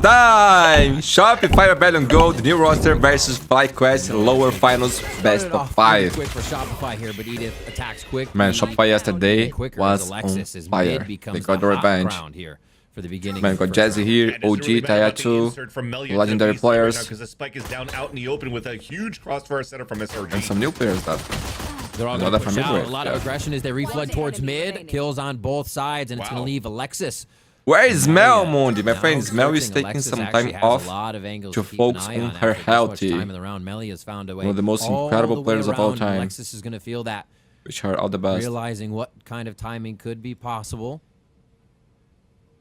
time! Shopify Rebellion Gold, new roster versus FlyQuest, lower finals, best of 5. Quick for Shopify here, but Edith attacks quick. Man, Shopify yesterday was on fire. They got the revenge. For the beginning. Man, got Jazzy here, OG, Tayatsu, legendary players, because the spike is down out in the open with a huge crossfire setup from SRG. and some new players that. They're all going to push out. A lot of aggression as they reflood towards mid. Kills on both sides, and it's going to leave Alexis. Where is Meow, Mundi? My friends, Meow is taking some time off to focus on her health. One of the most incredible players of all time. Alexis is going to feel that. Wish her all the best. Realizing what kind of timing could be possible.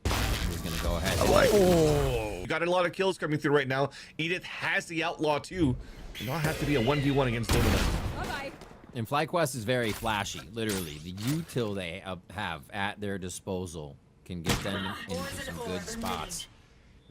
He's going to go ahead. Oh, you got a lot of kills coming through right now. Edith has the outlaw too. You don't have to be a 1v1 against Donut. And FlyQuest is very flashy. Literally, the util they have at their disposal can get them into some good spots.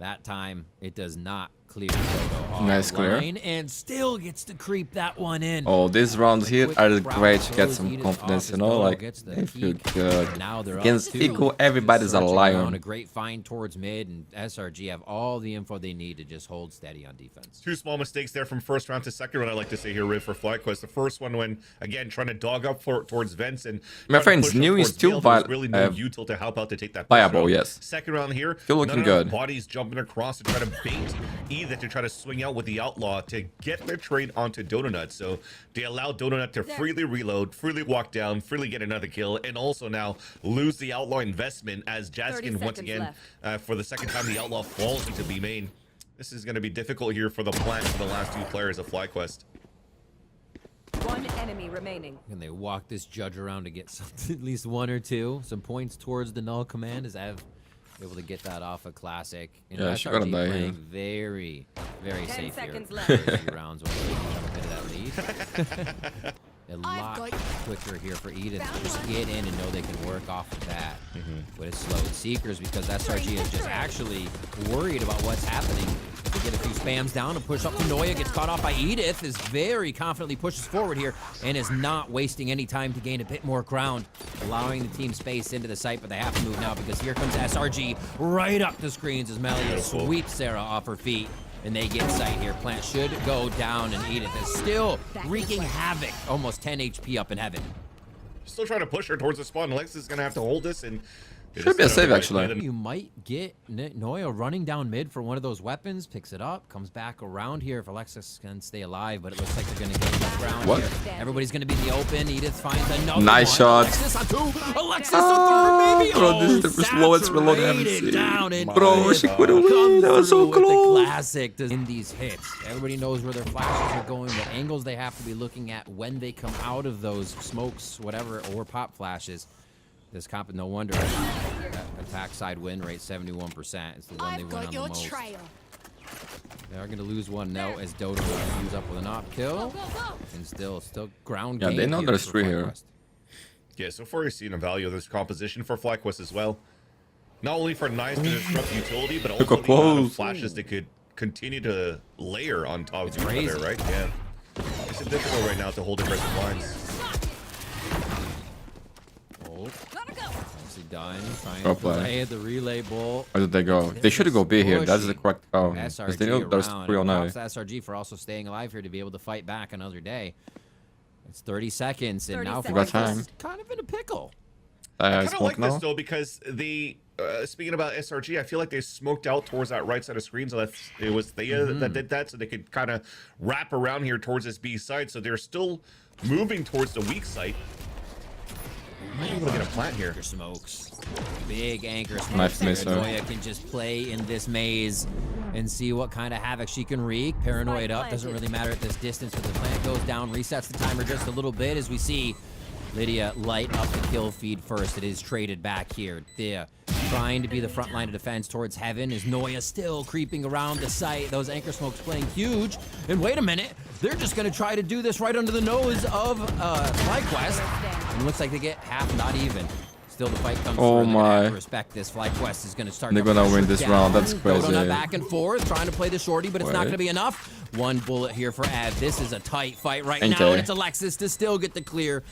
That time, it does not clear Dodo nice clear. And still gets to creep that one in. Oh, these rounds here are great to get some confidence, you know, like if you could against equal, everybody's a lion. A great find towards mid, and SRG have all the info they need to just hold steady on defense. Two small mistakes there from first round to second round, I like to say here, Riv, for FlyQuest. The first one when, again, trying to dog up towards vents and my friends, new is still really no util to help out to take that viable, yes. Second round here, still looking good. Bodies jumping across to try to bait Edith to try to swing out with the outlaw to get their trade onto Donut. So they allow Donut to freely reload, freely walk down, freely get another kill, and also now lose the outlaw investment as Jaskin once again for the second time the outlaw falls into B main. This is going to be difficult here for the plant for the last two players of FlyQuest. One enemy remaining. And they walk this judge around to get something, at least one or two, some points towards the null command as I've able to get that off a classic. You know, she gotta die here. Very, very safe here. Left. Few rounds when we have a bit of that lead. A lot quicker here for Edith to just get in and know they can work off of that. But it's slowed Seekers because SRG is just actually worried about what's happening. They get a few spams down and push up to Noya, gets caught off by Edith, is very confidently pushes forward here and is not wasting any time to gain a bit more ground, allowing the team space into the site, but they have to move now because here comes SRG right up the screens as Melia sweeps Sarah off her feet. And they get sight here. Plant should go down, and Edith is still wreaking havoc. Almost 10 HP up in heaven. Still trying to push her towards the spawn. Alexis is going to have to hold this. And should be a save, actually. You might get Noya running down mid for one of those weapons. Picks it up, comes back around here if Alexis can stay alive, but it looks like they're going to get enough ground here. Everybody's going to be in the open. Edith finds another nice shot. Alexis on two. Alexis on third, maybe. Bro, this is the slowest reload I've ever seen. Bro, she could have won. That was so close. Classic in these hits. Everybody knows where their flashes are going, what angles they have to be looking at when they come out of those smokes, whatever, or pop flashes. This comp, no wonder that attack side win rate 71%. It's the one they win on the most. They are going to lose one now as Dodo use up with an op kill. And still ground game. Yeah, they know there's three here. Yeah, so far you're seeing a value of this composition for FlyQuest as well. Not only for nice to disrupt utility, but also the amount of flashes they could continue to layer on top of each other, right? Yeah. It's difficult right now to hold aggressive lines. Done. Trying to play the relay bull. Where did they go? They should go B here. That's the correct call. SRG they know there's 3 on now. SRG for also staying alive here to be able to fight back another day. It's 30 seconds, and now got time. Kind of in a pickle. I kind of like this though because the speaking about SRG, I feel like they smoked out towards that right side of screen, so it was Thea that did that, so they could kind of wrap around here towards this B side. So they're still moving towards the weak side. Might be able to get a plant here. Anchor smokes. Big anchor smokes. Nice miss, Noya can just play in this maze and see what kind of havoc she can wreak. Paranoid up. Doesn't really matter at this distance, but the plant goes down, resets the timer just a little bit as we see Lydia light up the kill feed first. It is traded back here. Thea trying to be the front line of defense towards heaven as Noya still creeping around the site. Those anchor smokes playing huge. And wait a minute, they're just going to try to do this right under the nose of FlyQuest. And it looks like they get half, not even. Still the fight comes oh through. My. Respect this. FlyQuest is going to start. They're going to win this round. That's crazy. Donut back and forth, trying to play the shorty, but it's not going to be enough. One bullet here for Av. This is a tight fight right now. And it's Alexis to still get the clear.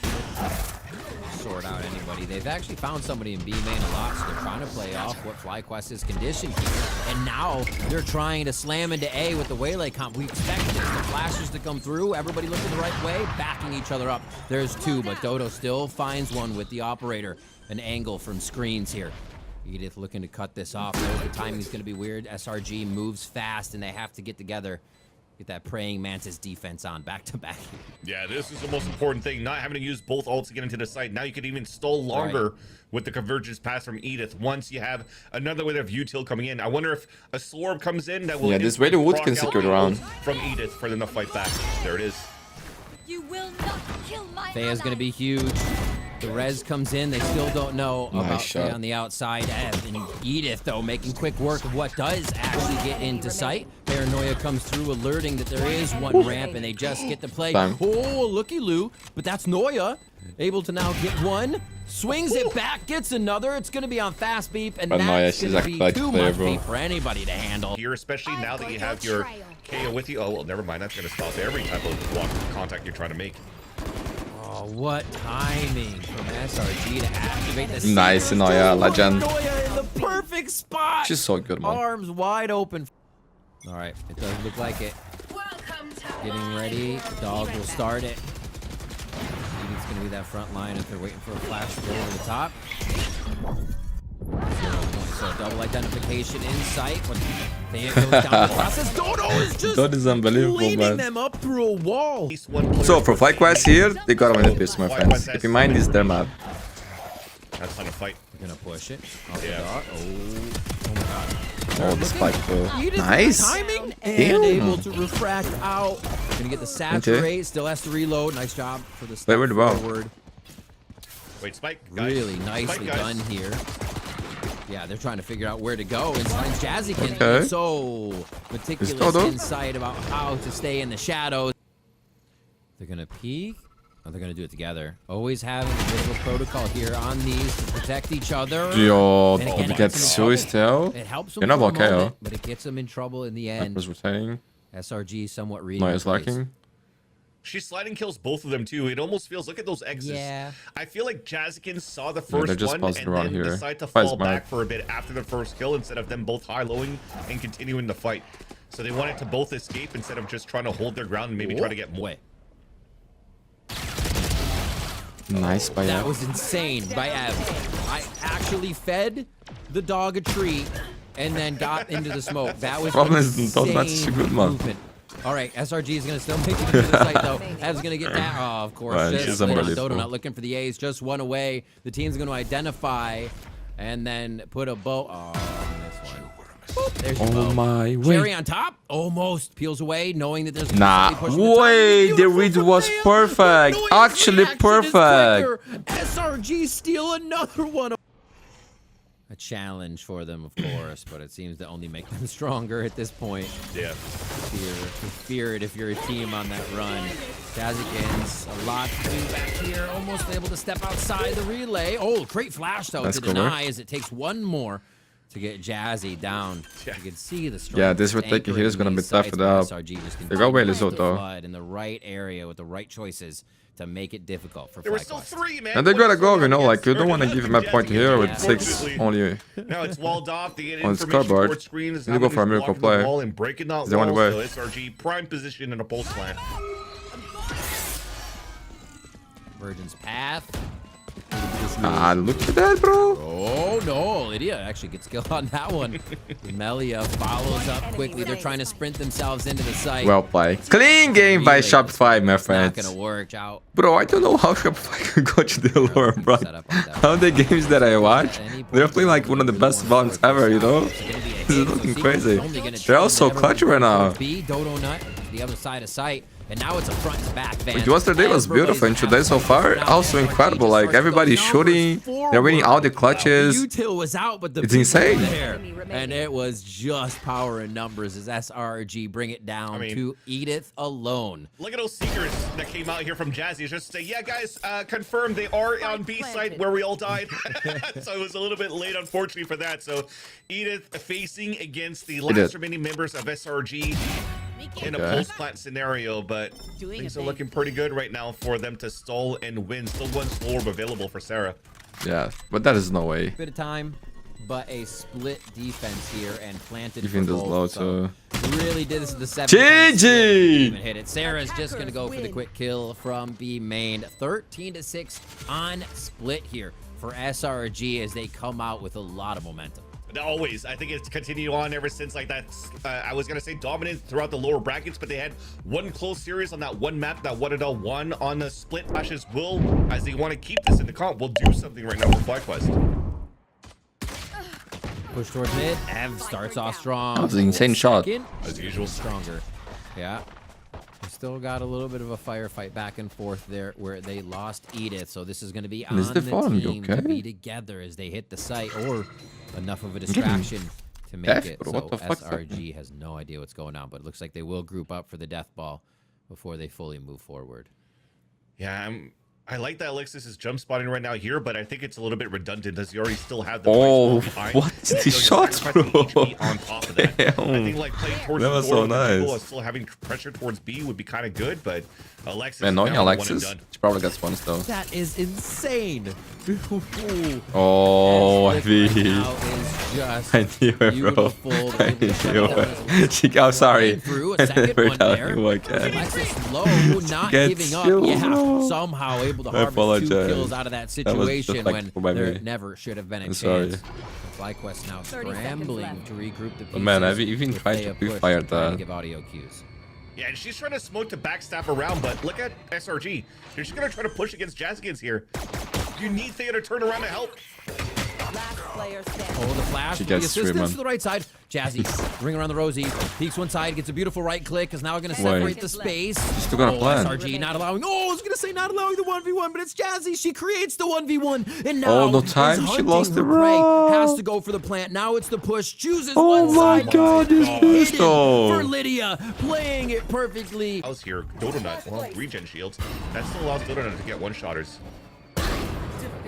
sort out anybody. They've actually found somebody in B main a lot, so they're trying to play off what FlyQuest is conditioned here. And now they're trying to slam into A with the Waylay comp. We expected the flashes to come through. Everybody looking the right way, backing each other up. There's two, but Dodo still finds one with the operator. An angle from screens here. Edith looking to cut this off. The timing's going to be weird. SRG moves fast, and they have to get together. Get that praying mantis defense on back to back. Yeah, this is the most important thing. Not having to use both ults to get into the site. Now you can even stall longer with the convergence pass from Edith. Once you have another wave of util coming in. I wonder if a Slorb comes in that will. Yeah, this way the wood can secure the round. From Edith for them to fight back. There it is. You will not kill my Fea's going to be huge. The res comes in. They still don't know about Fea on the outside. And Edith, though, making quick work of what does actually get into sight. Paranoia comes through, alerting that there is one ramp, and they just get to play. Oh, looky-loo. But that's Noya, able to now get one. Swings it back, gets another. It's going to be on fast beep, and that's going to be too much beep for anybody to handle. Here, especially now that you have your KO with you. Oh, well, never mind. That's going to stop every type of block contact you're trying to make. Oh, what timing from SRG to activate the nice, Noya, legend. Noya in the perfect spot. She's so good, man. Arms wide open. All right, it does look like it. Getting ready. The dog will start it. It's going to be that front line if they're waiting for a flash to go over the top. So double identification in sight. When Thea goes down the process, Dodo is just leading them up through a wall. So for FlyQuest here, they gotta win the piece, my friends. Keep in mind, this is their map. That's fun to fight. We're gonna push it. Oh my god. Oh, the spike though. Nice. Timing and able to refract out. Gonna get the saturate. Still has to reload. Nice job for the step forward. Wait, spike. Guys. Really nicely done here. Yeah, they're trying to figure out where to go. And finds Jazzykin so meticulous insight about how to stay in the shadows. They're gonna peek. Oh, they're gonna do it together. Always having a bit of a protocol here on these to protect each other. Yo, it gets so still. It helps them You're not for a okay, moment, but it gets them in trouble in the end. Rotating. SRG somewhat reading. Noya's lacking. She's sliding kills both of them too. It almost feels, look at those exits. Yeah. I feel like Jazzykin saw the first one and then here. decided to fall back for a bit after the first kill instead of them both high-lowing and continuing the fight. So they wanted to both escape instead of just trying to hold their ground and maybe try to get more. Nice by Ev. That was insane by Ev. I actually fed the dog a treat and then got into the smoke. That was insane movement. All right, SRG is going to still make it into the site, though. Ev's going to get that. Oh, of course. Dodo not looking for the A's, just one away. The team's going to identify and then put a bow. Oh, this one. Boop, there's your bow. My way. Cherry on top. Almost peels away, knowing that there's the read was perfect. Actually perfect. SRG steal another one. A challenge for them, of course, but it seems to only make them stronger at this point. Yeah. Fear it if you're a team on that run. Jazzykin's a lot to do back here. Almost able to step outside the relay. Oh, great flash, though, to deny as it takes one more to get Jazzy down. Yeah. You can see the strength. Yeah, this retake here is going to be tough it up. They got way Lesotho. In the right area with the right choices to make it difficult for FlyQuest. There were still three, man. And they gotta go, you know, like you don't want to give him a point here with 6 only. Now it's walled off. They get on scoreboard. Screen is you go for a miracle play. And breaking that the only way. So SRG prime position in a pulse plant. Virgin's Path. Look at that, bro. Oh, no. Lydia actually gets killed on that one. Melia follows up quickly. They're trying to sprint themselves into the site. Well played. Clean game by Shopify, my friends. Not gonna work out. Bro, I don't know how Shopify can go to the lore, bro. How the games that I watch, they're playing like one of the best Valorants ever, you know? This is looking crazy. They're all so clutch right now. Dodo Nut, the other side of sight. And now it's a front to back van. Yesterday was beautiful, and today so far also incredible. Like everybody's shooting, they're winning all the clutches. Util was out, but it's insane. And it was just power in numbers as SRG bring it down to Edith alone. Look at those seekers that came out here from Jazzy. Just say, yeah, guys, confirmed they are on B site where we all died. So it was a little bit late, unfortunately, for that. So Edith facing against the last remaining members of SRG. in a Okay. post-plant scenario, but things are looking pretty good right now for them to stall and win. Still one slow orb available for Sarah. Yeah, but that is no way. Bit of time, but a split defense here and planted Even for this both, low so too. really did this is the 7th GG! even hit it. Sarah's just gonna go for the quick kill from B main. 13-6 on split here for SRG as they come out with a lot of momentum. Always, I think it's continued on ever since like that. I was gonna say dominant throughout the lower brackets, but they had one close series on that one map, that 1-1 on the split. Flashes will, as they want to keep this in the comp, will do something right now for FlyQuest. Push towards mid. Ev starts off strong. That was an insane shot. Second, As usual. stronger. Yeah. We still got a little bit of a firefight back and forth there where they lost Edith. So this is going to be on Is the the phone team to okay? be together as they hit the site or enough of a distraction to make Death, it. bro, So what the fuck's SRG has no idea what's going on, but it looks like they will group up for the death ball before they fully move forward. Yeah, I like that Alexis is jump spotting right now here, but I think it's a little bit redundant as you already still have the Oh, price behind. what? So These you're shots, sacrificing bro. HP on top of that. I think like playing towards That the was door so with the people nice. and still having pressure towards B would be kind of good, but Alexis Man, is knowing now one and Alexis, done. she probably got spawns though. That is insane. Oh, I Right mean. now is just I knew it, bro. beautiful. They're I able to shut knew it down as it. She got sorry. through a I second never one got there. you again. Alexis low, not Gets giving up. killed, Yeah, bro. somehow able to I harvest 2 apologize. kills out of that That was just situation like when by there me. never should have been a I'm sorry. chance. FlyQuest now 30 seconds scrambling left. to regroup the pieces. But man, I've even with tried to Thea push pre-fire and trying to that. give audio cues. Yeah, and she's trying to smoke to backstab around, but look at SRG. She's gonna try to push against Jazzkins here. You need Thea to turn around to help. Last player standing. Oh, the flash. She The gets assistance streaming. to the right side. Jazzy, ring around the Rosie. Peeks one side, gets a beautiful right click. Is now going to separate the space. Still got a plan. SRG not allowing. Oh, I was going to say not allowing the 1v1, but it's Jazzy. She creates the 1v1. And now Oh, no is time. She hunting lost her it, prey. bro. Has to go for the plant. Now it's the push. Chooses Oh one my side. god, this Hidden boost though. for Lydia. Playing it perfectly. I was here. Donut. Well, regen shields. That still allows Donut to get one-shotters.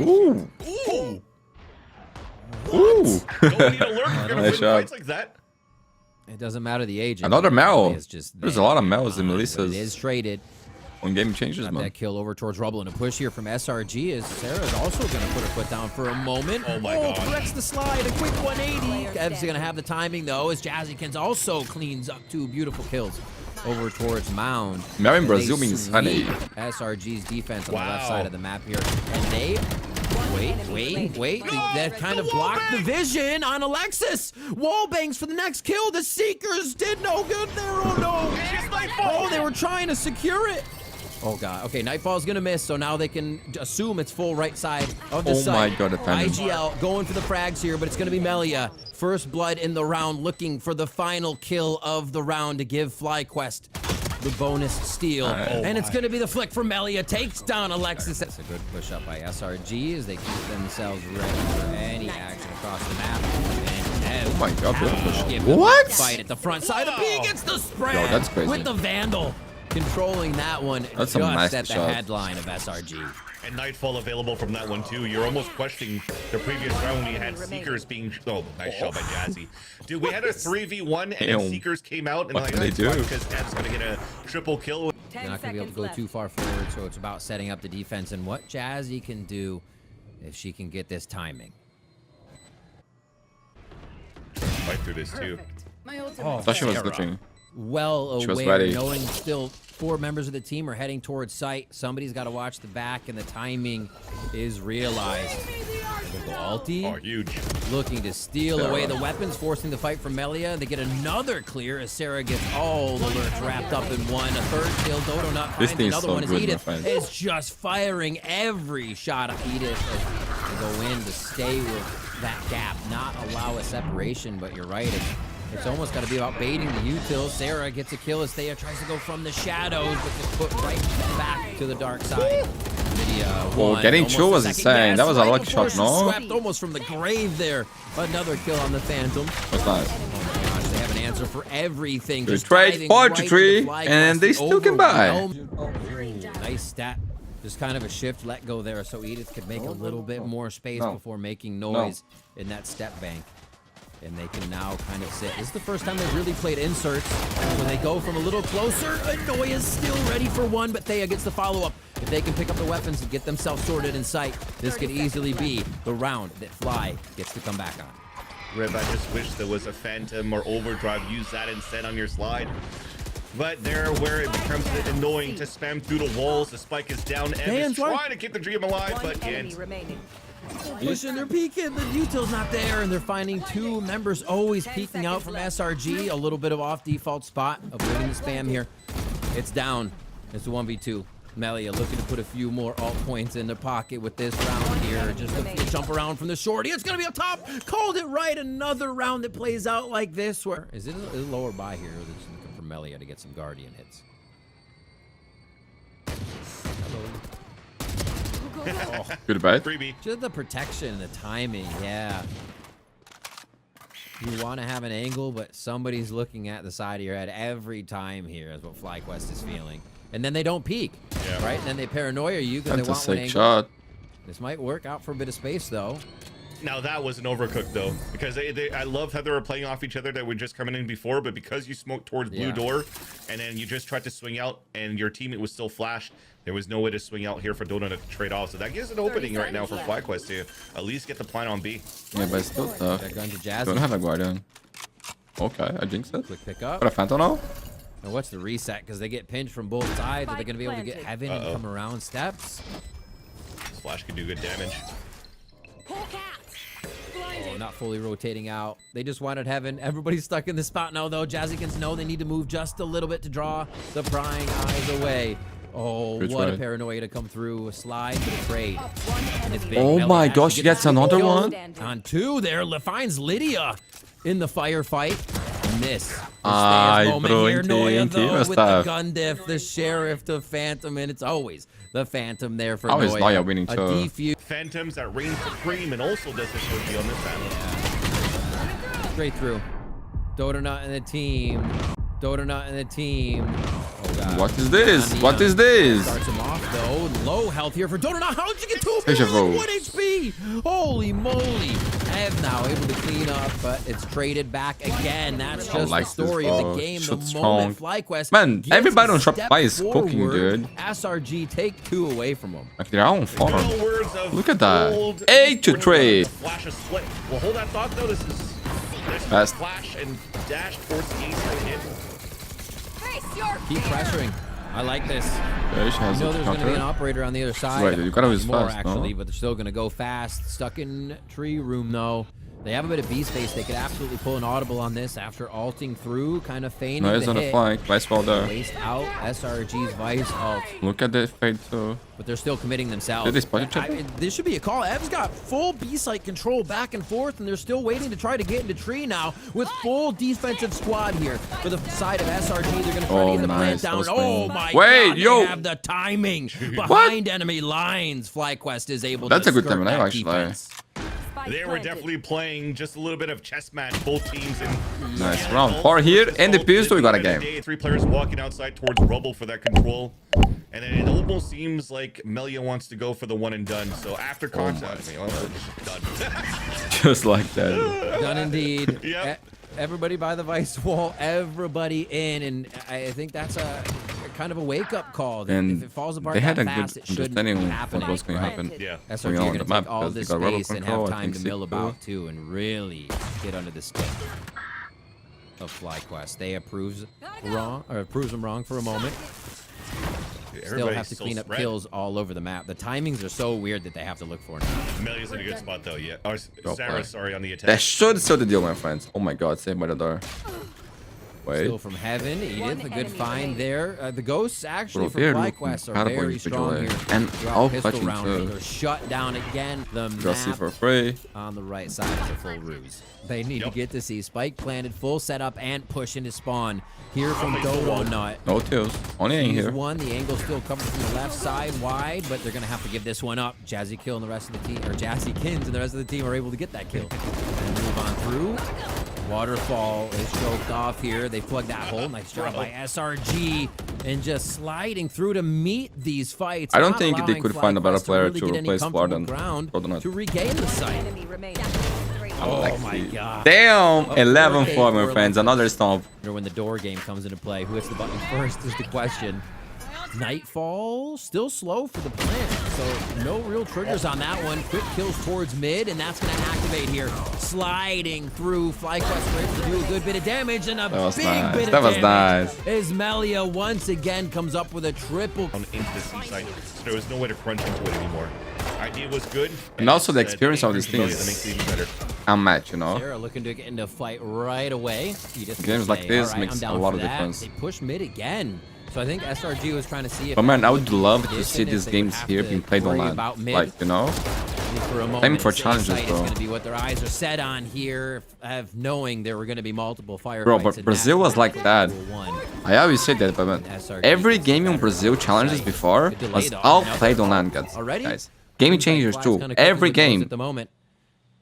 Ooh. Ooh! Ooh. Don't need a lurk. You're gonna Nice win shot. fights like that. It doesn't matter the age. Another Meow. It's just There's a there. lot of Meows and But Melissas. It is traded. When game changes, Got man. that kill over towards Rubble, and a push here from SRG is Sarah's also going to put her foot down for a moment. Oh my God. Corrects the slide, a quick 180. Player Kev's going to standing. have the timing though, as Jazzykins also cleans up 2 beautiful kills over towar's Mound. Meow in And Brazil they means honey. sweep SRG's defense on the left Wow. side of the map here, and they. Wait. That kind of blocked the vision on Alexis. Wallbangs for the next kill. The Seekers did no good there. Oh no. Oh, they were trying to secure it. Oh god. Okay, Nightfall's gonna miss, so now they can assume it's full right side of the Oh site. my god, the timing. IGL going for the frags here, but it's gonna be Melia. First blood in the round, looking for the final kill of the round to give FlyQuest the bonus steal. And it's gonna be the flick from Melia. Takes down Alexis. That's a good push up by SRG as they keep themselves ready for any action across the map. And Oh my god, beautiful shot. give them What? that fight at the front side. The B gets the spread Yo, that's crazy. with the Vandal. Controlling that one That's a just nice at the shot. headline of SRG. And Nightfall available from that one too. You're almost questioning the previous round when you had Seekers being. Oh, nice shot by Jazzy. Dude, we had a 3v1 and then Damn. Seekers came out and What like can they do? because Ev's gonna get a triple kill. They're 10 not going to be able seconds to go left. too far forward, so it's about setting up the defense and what Jazzy can do if she can get this timing. Fight through this too. My ultimate. Thought she was glitching. Well She was aware, ready. knowing still 4 members of the team are heading towards site. Somebody's got to watch the back, and the timing is realized. The ulti Oh, huge. looking to steal away the weapons, forcing the fight from Melia. They get another clear as Sarah gets all the lurks wrapped up in one. A third kill. Dodo not This finds thing's another so one as good, my Edith friend. is just firing every shot at Edith as they go in to stay with that gap, not allow a separation. But you're right, it's almost got to be about baiting the util. Sarah gets a kill as Thea tries to go from the shadows, but gets put right back to the dark side. Lydia, one, getting almost two a was second. insane. Yes, That was a right lucky before shot, she no? swept almost from the grave there. Another kill on the Phantom. That's nice. Oh my gosh, they have an answer for everything. Good Just trade, diving fortitude, right into FlyQuest, and they still can buy. overwhelmed. Nice stat. Just kind of a shift let go there so Edith could make a little bit more space No. before making noise in that step bank. And they can now kind of sit. This is the first time they've really played inserts. When they go from a little closer, Anoya's still ready for one, but Thea gets the follow-up. If they can pick up the weapons and get themselves sorted in sight, this could easily be the round that Fly gets to come back on. Rib, I just wish there was a Phantom or Overdrive. Use that instead on your slide. But there where it becomes annoying to spam through the walls. The spike is down. Ev is trying to keep the dream alive, One but enemy can't. remaining. Pushing, they're peeking. The util's not there, and they're finding two members always peeking out from SRG. A little bit of off default spot, avoiding the spam here. It's down. It's a 1v2. Melia looking to put a few more alt points in their pocket with this round here. Just a jump around from the shorty. It's going to be up top. Called it right. Another round that plays out like this. Where is it a lower by here? They're just looking for Melia to get some Guardian hits. Hello. Oh, good bait. Freebie. Just the protection, the timing, yeah. You want to have an angle, but somebody's looking at the side of your head every time here is what FlyQuest is feeling. And then they don't peek, right? And then they paranoia you because they That's a want one sick angle. shot. This might work out for a bit of space, though. Now that was an overcooked though, because I love how they were playing off each other. That were just coming in before, but because you smoked towards blue door, and then you just tried to swing out, and your teammate was still flashed, there was no way to swing out here for Donut to trade off. So that gives an opening right now for FlyQuest to at least get the plan on B. Yeah, but it's still tough. That gun to Jazzy. Don't have a Guardian. Okay, I jinxed it. Quick pick up. Got a Phantom now? Now what's the reset? Because they get pinched from both sides. Are they going to be able to get Heaven and come around steps? Splash could do good damage. Oh, not fully rotating out. They just wanted Heaven. Everybody's stuck in the spot now, though. Jazzykins know they need to move just a little bit to draw the prying eyes away. Oh, Good what try. a paranoia to come through. A slide for the trade. And it's big. Oh Mel my actually gosh, he gets gets another one? on two there. Finds Lydia in the firefight. And this. Ay, moment bro, here. Noya, inti though, with the stuff. gun diff, the Sheriff, the Phantom, and it's always the Phantom there for How is Noya. Noya winning A too? defuse. Phantoms that reign supreme and also does the show on this panel. Straight through. Dodonut and the team. Dodonut and the team. Oh god. What is this? What is this? Starts him off though. Low health here for Dodonut. How did you get 2 Deja million? vu. 1 HP. Holy moly. Ev now able to clean up, but it's traded back again. That's just like the story this, of bro. the game. Shot The moment strong. FlyQuest Man, gets everybody a on step Shopify is cooking, forward, dude. SRG take 2 away from him. Like they're on farm. No words of Look at that. old 8 to trade. Flash a split. Well, hold that thought though. This Fast. flash and dash towards the ace right hit. Keep pressuring. I like this. Yeah, she has You know it there's going to be an counter. operator on the other side. Right, you gotta use More fast, actually, no? but they're still going to go fast. Stuck in tree room though. They have a bit of B space. They could absolutely pull an audible on this after alting through, kind of feigning No, he's the on the hit. flank. Vice well there. Waste out SRG's Vice alt, Look at the fade too. but they're still committing themselves. Did they spot each other? This should be a call. Ev's got full B site control back and forth, and they're still waiting to try to get into tree now with full defensive squad here for the side of SRG. They're going to try to get the plant nice. down. That was Oh clean. my Wait, god, yo. they have the timing behind enemy lines. FlyQuest is able That's to a good skirt timing, that actually. defense. They were definitely playing just a little bit of chess match, both teams. And Nice round. 4 here, and the pistol, we got a game. 3 players walking outside towards rubble for that control. And then it almost seems like Melia wants to go for the one and done. So after contact, done. Just like that. Done indeed. Yep. Everybody by the Vice wall, everybody in, and I think that's a kind of a wake-up call. That And if it falls apart they had that a fast, good it shouldn't understanding be of happening. what's going to right? happen. Yeah. SRG Going are on going the to map take all because this they got rubber space and control, have I time think to mill 6-2. about too, and really get under the skin of FlyQuest. They proves them wrong for a moment. Still Everybody's have to so clean up spread. kills all over the map. The timings are so weird that they have to look for now. Melia's in a good spot though. Yeah. Or Go Sarah, play. sorry, on the attack. That should seal the deal, my friends. Oh my god, saved by the door. Wait. Still from Heaven, Edith, a good find there. The ghosts actually Bro, from they're FlyQuest looking are incredible very individually. strong here. And Throughout all pistol clutching round, too. they're shut down again. The Just see map for free. on the right side is a full ruse. They need to Yep. get to see Spike planted, full setup, and push into spawn. Here from Dodo Nut. No kills. Only in He's here. one. The angle's still covered from the left side wide, but they're going to have to give this one up. Jazzy Kill and the rest of the team, or Jazzykins and the rest of the team are able to get that kill. And move on through. Waterfall is choked off here. They plugged that hole. Nice job by SRG. And just sliding through to meet these fights. I don't not think they allowing could find a better FlyQuest player really to get any replace comfortable Florida ground Dodonut. to regain the site. Enemy remaining. Oh my god. Damn! Oh, 11-4, my we're friends. looking. Another stomp. When the door game comes into play, who hits the button first is the question. Nightfall, still slow for the plant, so no real triggers on that one. Quick kills towards mid, and that's going to activate here. Sliding through, FlyQuest able to do a good bit of damage, and a big bit of damage. As Melia once again comes up with a triple. Into the seaside, so there was no way to crunch into it anymore. Idea was good. And also the experience of this thing is unmatched, you know? Sarah looking to get into a fight right away. Games like this makes a lot of difference. They push mid again. So I think SRG was trying to see if... But man, I would love to see these games here being played online. Like, you know? Aiming for challenges, bro. It's going to be what their eyes are set on here, knowing there were going to be multiple firefights. Bro, but Brazil was like that. I always say that, but man, every game in Brazil challenges before was all played online, guys. Game changers too. Every game. At the moment,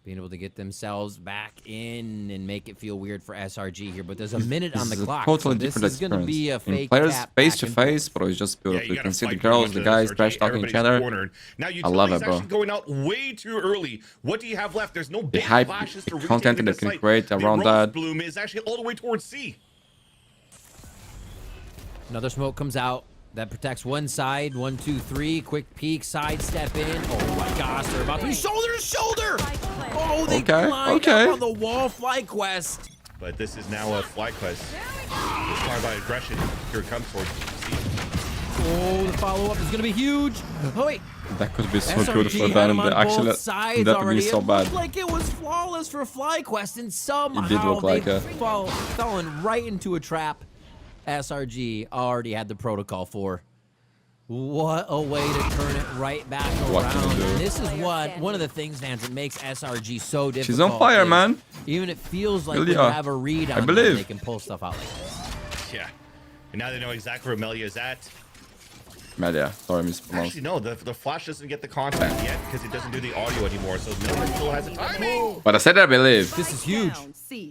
being able to get themselves back in and make it feel weird for SRG here, but there's a minute on the clock. Totally so this different is going to be a experience. fake Players cap face to back face, bro, it's just beautiful. Yeah, you can see the fight girls, going the to guys, SRG, trash talking each other. cornered. Now, I love it, bro. actually going out way too early. What do you have left? There's no The big hype, flashes to content that they can create around the that. bloom is actually all the way towards C. Another smoke comes out. That protects one side. 1, 2, 3. Quick peek. Sidestep in. Oh my gosh. They're about to be shoulder to shoulder. Oh, they climbed up on the wall. FlyQuest. But this is now a FlyQuest. Inspired by aggression. Here it comes towards C. Oh, the follow-up is going to be huge. Oh, wait. That could be so SRG good for had them. him on Actually, both sides that would already. be so It bad. looked like it was flawless for FlyQuest, and somehow It did look like they it. fallen right into a trap SRG already had the protocol for. What a way to turn it right back What can around. you do? And this is one of the things, Vance, that makes SRG so difficult. She's on fire, is man. Even it feels like Really when you are. have a read on I them, believe. they can pull stuff out like this. Yeah. And now they know exactly where Melia is at. Melia, sorry, mispronounced. Actually, no, the flash doesn't get the contact yet because it doesn't do the audio anymore. So Melia still has a timing. But I said I believe. This is huge.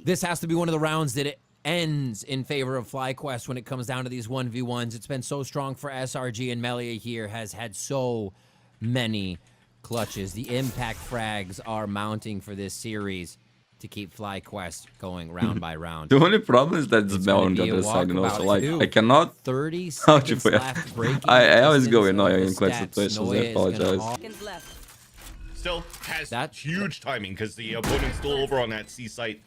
This has to be one of the rounds that it ends in favor of FlyQuest when it comes down to these 1v1s. It's been so strong for SRG, and Melia here has had so many clutches. The impact frags are mounting for this series to keep FlyQuest going round by round. The only problem is that it's It's Mel gonna on the be a other side, you know, so walkabout like, too. I cannot 30 How'd you seconds put it? left. Breaking I always go distance annoying of in the clutch steps. situations, I Noe is gonna apologize. haul- Seconds left. Still has That- huge timing because the opponent's still over on that C site.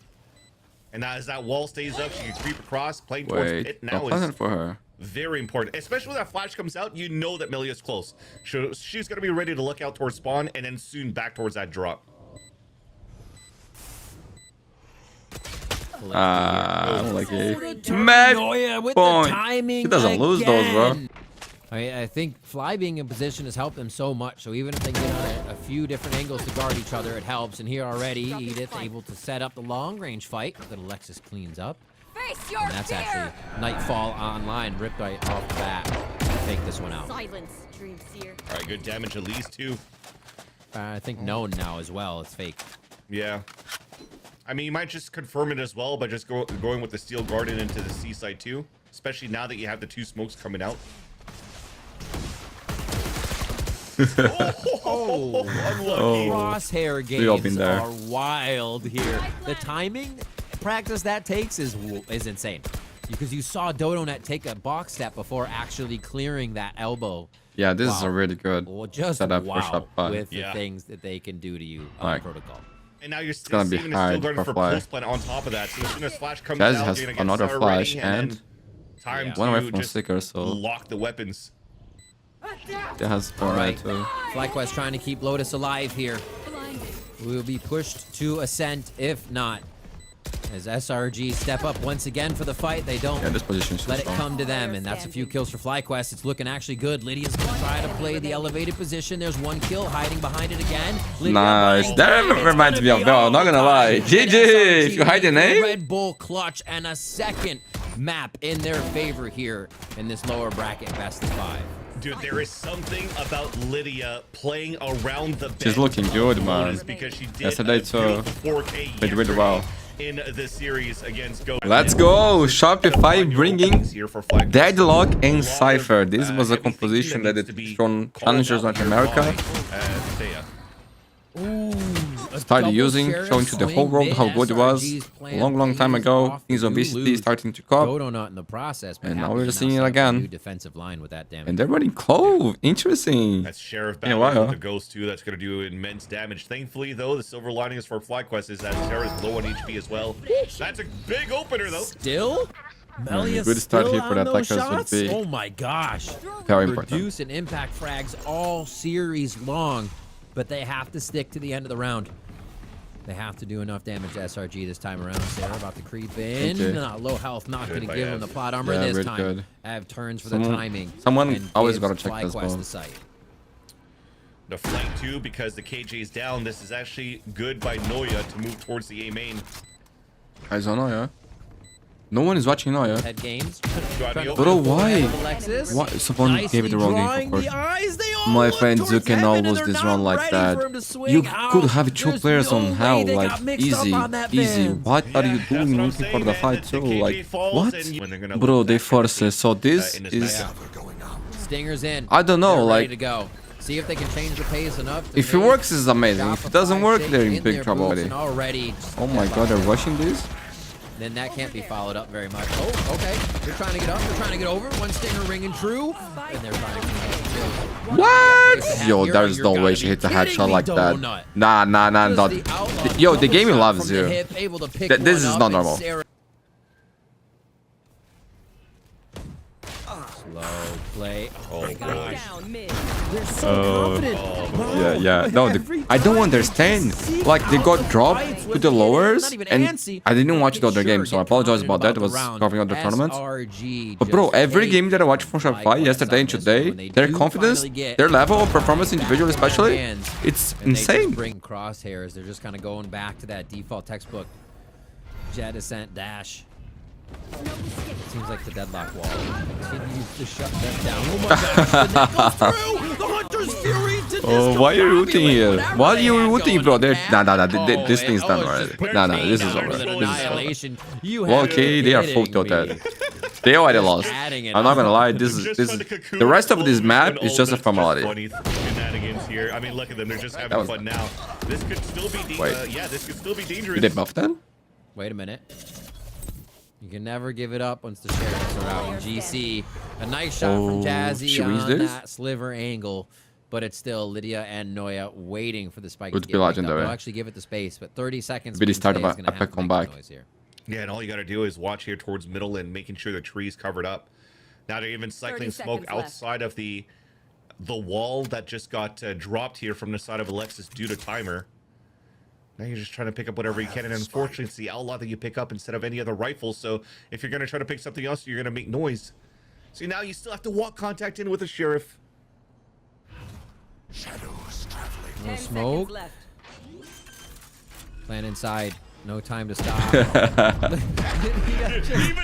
And as that wall stays up, she can creep across, playing towards Wait, it no now plan is for her. very important. Especially when that flash comes out, you know that Melia's close. She's going to be ready to look out towards spawn and then soon back towards that drop. I don't like it. Noe Mad with point. the timing He doesn't lose those, bro. again. I think Fly being in position has helped them so much. So even if they get on a few different angles to guard each other, it helps. And here already, Edith able to set up the long-range fight that Alexis cleans up. Face your And that's fear. actually Nightfall online, ripped right off the bat. Take this one out. Silence, dream seer. All right, good damage at least too. I think known now as well. It's fake. Yeah. I mean, you might just confirm it as well by just going with the Steel Garden into the C site too. Especially now that you have the two smokes coming out. Unlucky. Crosshair We all been games there. are wild here. The timing practice that takes is insane. Because you saw DodoNet take a box step before actually clearing that elbow. Yeah, this is Wow. a really good Well, just setup for wow Shopify. with the Yeah. things that they can do to you on Like, protocol. And now you're gonna be saving the hard Steel Garden for for Fly. post plan on top of that. So as soon as Flash comes Jazz out, has you're gonna get another Star flash ready and then time one away to from just Sticker, so lock the weapons. it has Fortnite too. FlyQuest trying to keep Lotus alive here. We will be pushed to Ascent if not. As SRG step up once again for the fight, they don't Yeah, this position is let it strong. come to them, and that's a few kills for FlyQuest. It's looking actually good. Lydia's gonna try to play the elevated position. There's one kill hiding behind it again. Lydia Nice. buying That time. It's reminds gonna me of be Bell, not gonna lie. all-time. GG, SRG if you hide your with a name. Red Bull clutch and a second map in their favor here in this lower bracket best of 5. Dude, there is something about Lydia playing around the She's bench looking good, of man. Lotus because she did Yesterday, a so beautiful 4K played really well. in this series against Go. Let's go! Shopify bringing Here for FlyQuest. Deadlock and A lot of, Cypher. This was a heavy composition thinking that needs to it's be shown called Challengers out North here America. by, Thea. Ooh, a started using, showing to the whole world how good it was. A long time ago, things on VCT starting to cop. Donut in the process, And now we're seeing it New again. defensive line with that damage. And they're running Clove. Interesting. That's Sheriff Yeah, battling wow. with the Ghost too. That's going to do immense damage. Thankfully, though, the silver lining is for FlyQuest is that Sarah's low on HP as well. That's a big opener, though. Still? Melia good start still here for on the those attackers would shots? be Oh my gosh. very important. Reduce and impact frags all series long, but they have to stick to the end of the round. They have to do enough damage to SRG this time around. Sarah about to creep in. Okay. Low health, not going to by give him Ev. the plot armor Yeah, this very time. good. Ev turns for Someone- the timing. someone and always gives gotta check this FlyQuest ball. the site. The flank too, because the KJ is down. This is actually good by Noya to move towards the A main. Guys don't know, yeah? No one is watching now, yeah? Head games. Bro, why? Alexis. Why? Someone gave it the wrong Nicely game, of drawing course. the eyes. They all My look friends, you towards can heaven, almost and they're this not run like ready that. for him to swing You out. could have two There's players no on way hell, they like got mixed up easy, on that easy. bend. What are you Yeah, that's doing what I'm looking for saying, the man. fight The too? KJ Like falls what? and when they're gonna Bro, look they back force it. So this in his is. back. Stingers in. I don't know, They're ready like- to go. See if they can change the pace enough. To If it make works, it's amazing. If it doesn't Shopify work, shake they're in in big their trouble boots already. and already. Oh my god, they're rushing this? Then that can't be followed up very much. Oh, okay. They're trying to get up. They're trying to get over. One stinger ringing true. And they're trying to What? Yo, there's no way she hits a headshot like that. Nah, no. Yo, the game loves you. This is not normal. Slow play. Oh my gosh. Down mid. They're so confident. Yeah. No, I don't understand. Like, they got dropped to the lowers, and I didn't watch the other game, so I apologize about that. I was covering other tournaments. But bro, every game that I watched from Shopify yesterday and today, their confidence, their level of performance individual especially, it's insane. Bring crosshairs. They're just kind of going back to that default textbook jet ascent dash. Seems like the deadlock wall continues to shut them down. Oh my gosh, the net goes through! The Hunter's Fury to Oh, why are you rooting here? wherever Why are they you have rooting, going bro? on They're, that. this thing's done it's already. just Nah, this is down over. to the This is over. annihilation. You Well, have okay, to they are be full kidding tilted. me. They already lost. Adding it I'm not gonna on. lie, this is the rest of this map is just a formality. Funny shenanigans here. I mean, look at them. They're just That having was- fun now. This could still be Wait. yeah, this could still be dangerous. Did they buff that? Wait a minute. You can never give it up once the sheriffs are out. And GC, a nice shot from Oh, Jazzy should we use on this? that sliver angle, but it's still Lydia and Noya waiting for the spike Would to be get picked up. legendary. They'll actually give it the space, but 30 seconds. Be the from start of today a is gonna have epic to make comeback. noise here. Yeah, and all you got to do is watch here towards middle and making sure the tree's covered up. Now they're even cycling 30 smoke seconds left. outside of the wall that just got dropped here from the side of Alexis due to timer. Now you're just trying to pick up whatever you can, and unfortunately, it's the outlaw that you pick up instead of any other rifle. So if you're going to try to pick something else, you're going to make noise. So now you still have to walk contact in with the sheriff. 10 smoke. seconds left. Plan inside. No time to stop.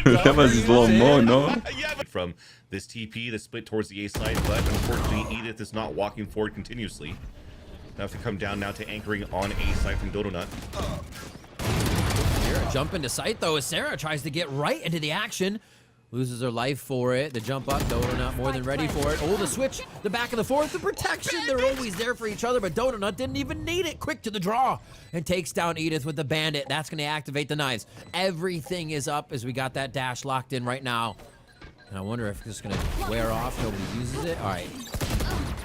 That was slow-mo, no? Yeah, but from this TP, the split towards the A side, but unfortunately, Edith is not walking forward continuously. They have to come down now to anchoring on A side from Donut. Sarah jump into sight though as Sarah tries to get right into the action. Loses her life for it. The jump up, Donut more than ready for it. Oh, the switch, the back of the fourth, the protection. They're always there for each other, but Donut didn't even need it. Quick to the draw and takes down Edith with the bandit. That's going to activate the knives. Everything is up as we got that dash locked in right now. And I wonder if it's going to wear off. Nobody uses it. All right.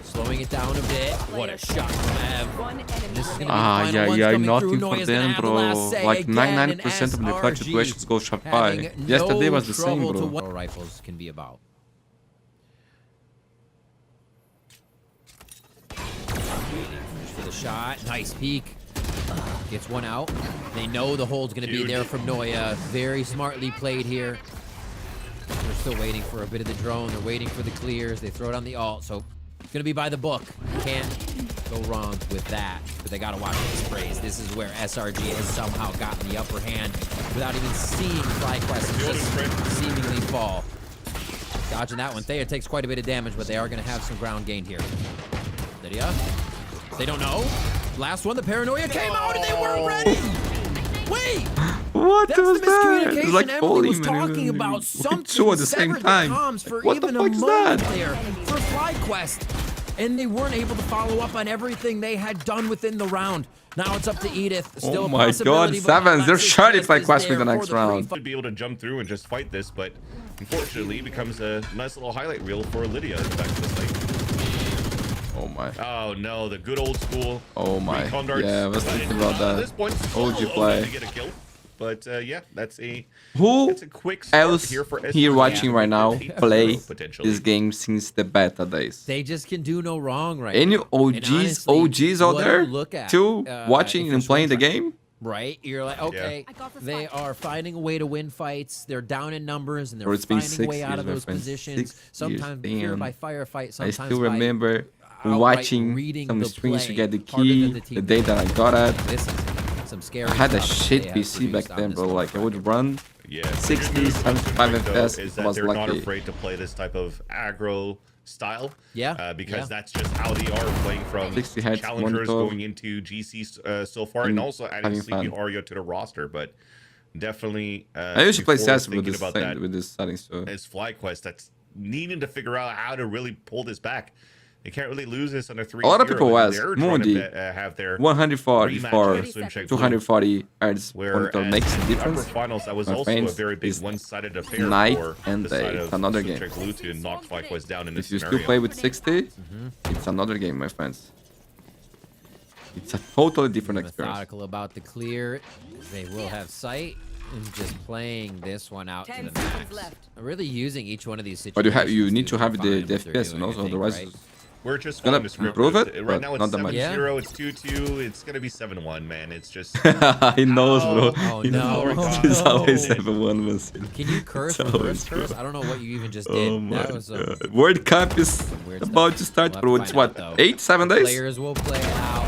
Slowing it down a bit. What a shot from Ev. One enemy This is gonna be the Ah, final yeah, ones yeah, coming nothing through. for Noya's gonna them, have the last bro. say Like again, 99% of the clutch SRG situations go Shopify. having Yesterday no was the same, trouble to bro. what rifles can be about. For the shot, nice peek. Gets one out. They know the hold's gonna be there from Noya. Very smartly played here. They're still waiting for a bit of the drone. They're waiting for the clears. They throw it on the alt, so it's gonna be by the book. Can't go wrong with that. But they gotta watch the sprays. This is where SRG has somehow gotten the upper hand without even seeing FlyQuest just seemingly fall. Dodging that one. Thea takes quite a bit of damage, but they are gonna have some ground gain here. Lydia? They don't know. Last one, the paranoia came out and they weren't ready. Wait! What That's was the that? miscommunication It's like Emily was falling, talking man. about. With Something two at the same severed time. the comms for What the even fuck a is moment that? there for FlyQuest. and they weren't able to follow up on everything they had done within the round. Now it's up to Edith. Still Oh my god, possibility, but sevens. They're Alexis shiny just is FlyQuest for there the next for round. Would be able to jump through and just fight this, but unfortunately, it becomes a nice little highlight reel for Lydia back to the site. Oh my. Oh no, the good old school. Oh my. recon darts. Yeah, I was thinking about At that. this point, OG still play. open to get a kill. But yeah, that's a Who quick start else here for here SRG. watching right now 8-0 play potentially. this game since the beta days? They just can do no wrong right Any now. And OGs honestly, out what there you look at, too watching if and you're playing the swing game? right? You're like, okay, I go for they five. are finding a way to win fights. They're down in numbers and Bro, they're it's been finding a way 6 out of years, my those friend. positions. 6 Sometimes years, here damn. by firefight, I sometimes still by remember outright watching reading some the streams to play get the harder than key team the day that I got it. This is some scary I had a stuff shit they have PC back produced on then, this bro. little Like I bracket. would run Yeah, 60, the good news about 75 Spring, though, FPS. is I that was they're not lucky. afraid to play this type of aggro style. Yeah, because yeah. that's just how they are playing from 60 heads, challengers monitor. going into GC so far, and also adding having Sleepy fun. Aria to the roster. But definitely, I used to play before CS with thinking this about thing, that, with this settings too. is FlyQuest that's needing to figure out how to really pull this back. They can't really lose this on a 3-0. A lot of people and ask they're trying Mundi to have their 140 rematch for against Swimcheck Blue, 240 Hz where monitor at makes a the difference. upper finals, that was My also a friends, very big is one-sided affair night for and the side day. of It's another Swimcheck game. Blue to knock FlyQuest down in this If you scenario. still play with 60, it's another game, my friends. It's a totally different experience. Methodical about the clear. They will have sight and just playing this one out to 10 the seconds max. left. Really using each one of these situations. But you need to have the define what they're FPS, and doing, also I think, otherwise right? We're just gonna following the script. improve it, Right but now it's not that much. 7-0, it's 2-2, it's gonna be 7-1, man. It's just he knows, bro. Oh, He no. knows. Oh, It's no. always 7-1 Wilson. Can you curse It's reverse always curse? I don't know what you even just did. Oh my that was god. World Cup is weird about stuff. to start, We'll bro. have It's to find what, out, though. 8-7 days? Players will play out.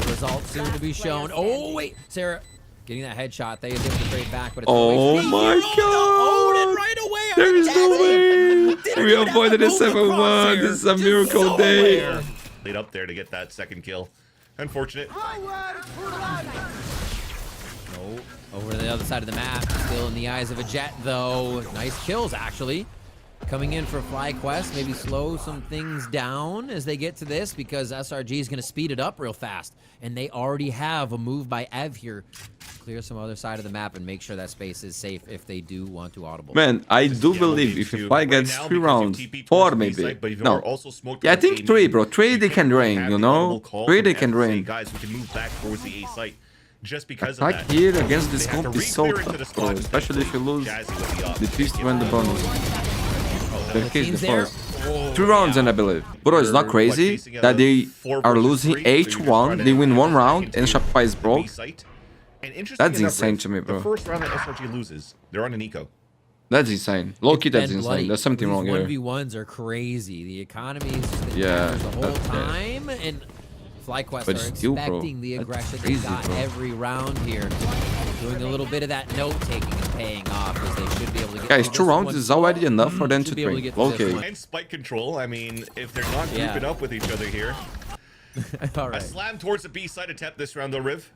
The results soon to be shown. Oh, wait. Sarah getting that headshot. They able to trade back, but it's Oh always my Own it god! right away. There is no way! Didn't We even have avoided to a move the 7-1. crosshair. This is a Just miracle so day. aware. laid up there to get that second kill. Unfortunate. No, over to the other side of the map. Still in the eyes of a Jet, though. Nice kills, actually. Coming in for FlyQuest, maybe slow some things down as they get to this, because SRG is going to speed it up real fast. And they already have a move by Ev here. Clear some other side of the map and make sure that space is safe if they do want to audible. Man, I do Yeah, believe we'll if need you to fly right gets now 3 because rounds, you TP 4 towards the maybe. site, but you've No. also smoked Yeah, I towards the think A 3, main. bro. 3 You they can't can really drain, have you the know? audible call 3 from they can F to say, drain. guys, we can move back towards the A site. Just because of Attack that. here against this They have comp to is so re-clear into tough, the bro. spot, Especially if you lose Jazzy with the op. the twist when the bonus. The case team's the there. first. 3 rounds and I believe. Bro, it's not You're, crazy facing a that they 4 are versus losing 3, so you're just trying H1, to they win 1 hack round, into and Shopify is the broke. B site. And interesting That's enough, insane Riv, to me, bro. The first round that SRG loses, they're on an eco. That's insane. Low key, that's Been insane. bloody. There's something wrong here. 1v1s are crazy. The economy has just been Yeah, the whole that's- yeah. time, and FlyQuest But are still, bro, expecting the that's aggression crazy, they got bro. every round here. Doing a little bit of that note taking and paying off as they should be able to get Guys, through 2 this rounds one. is already enough for them to Should be able to train. get through this Okay. one. And spike control, I mean, if they're not Yeah. grouping up with each other here. All A right. slam towards the B side attempt this round though, Riv.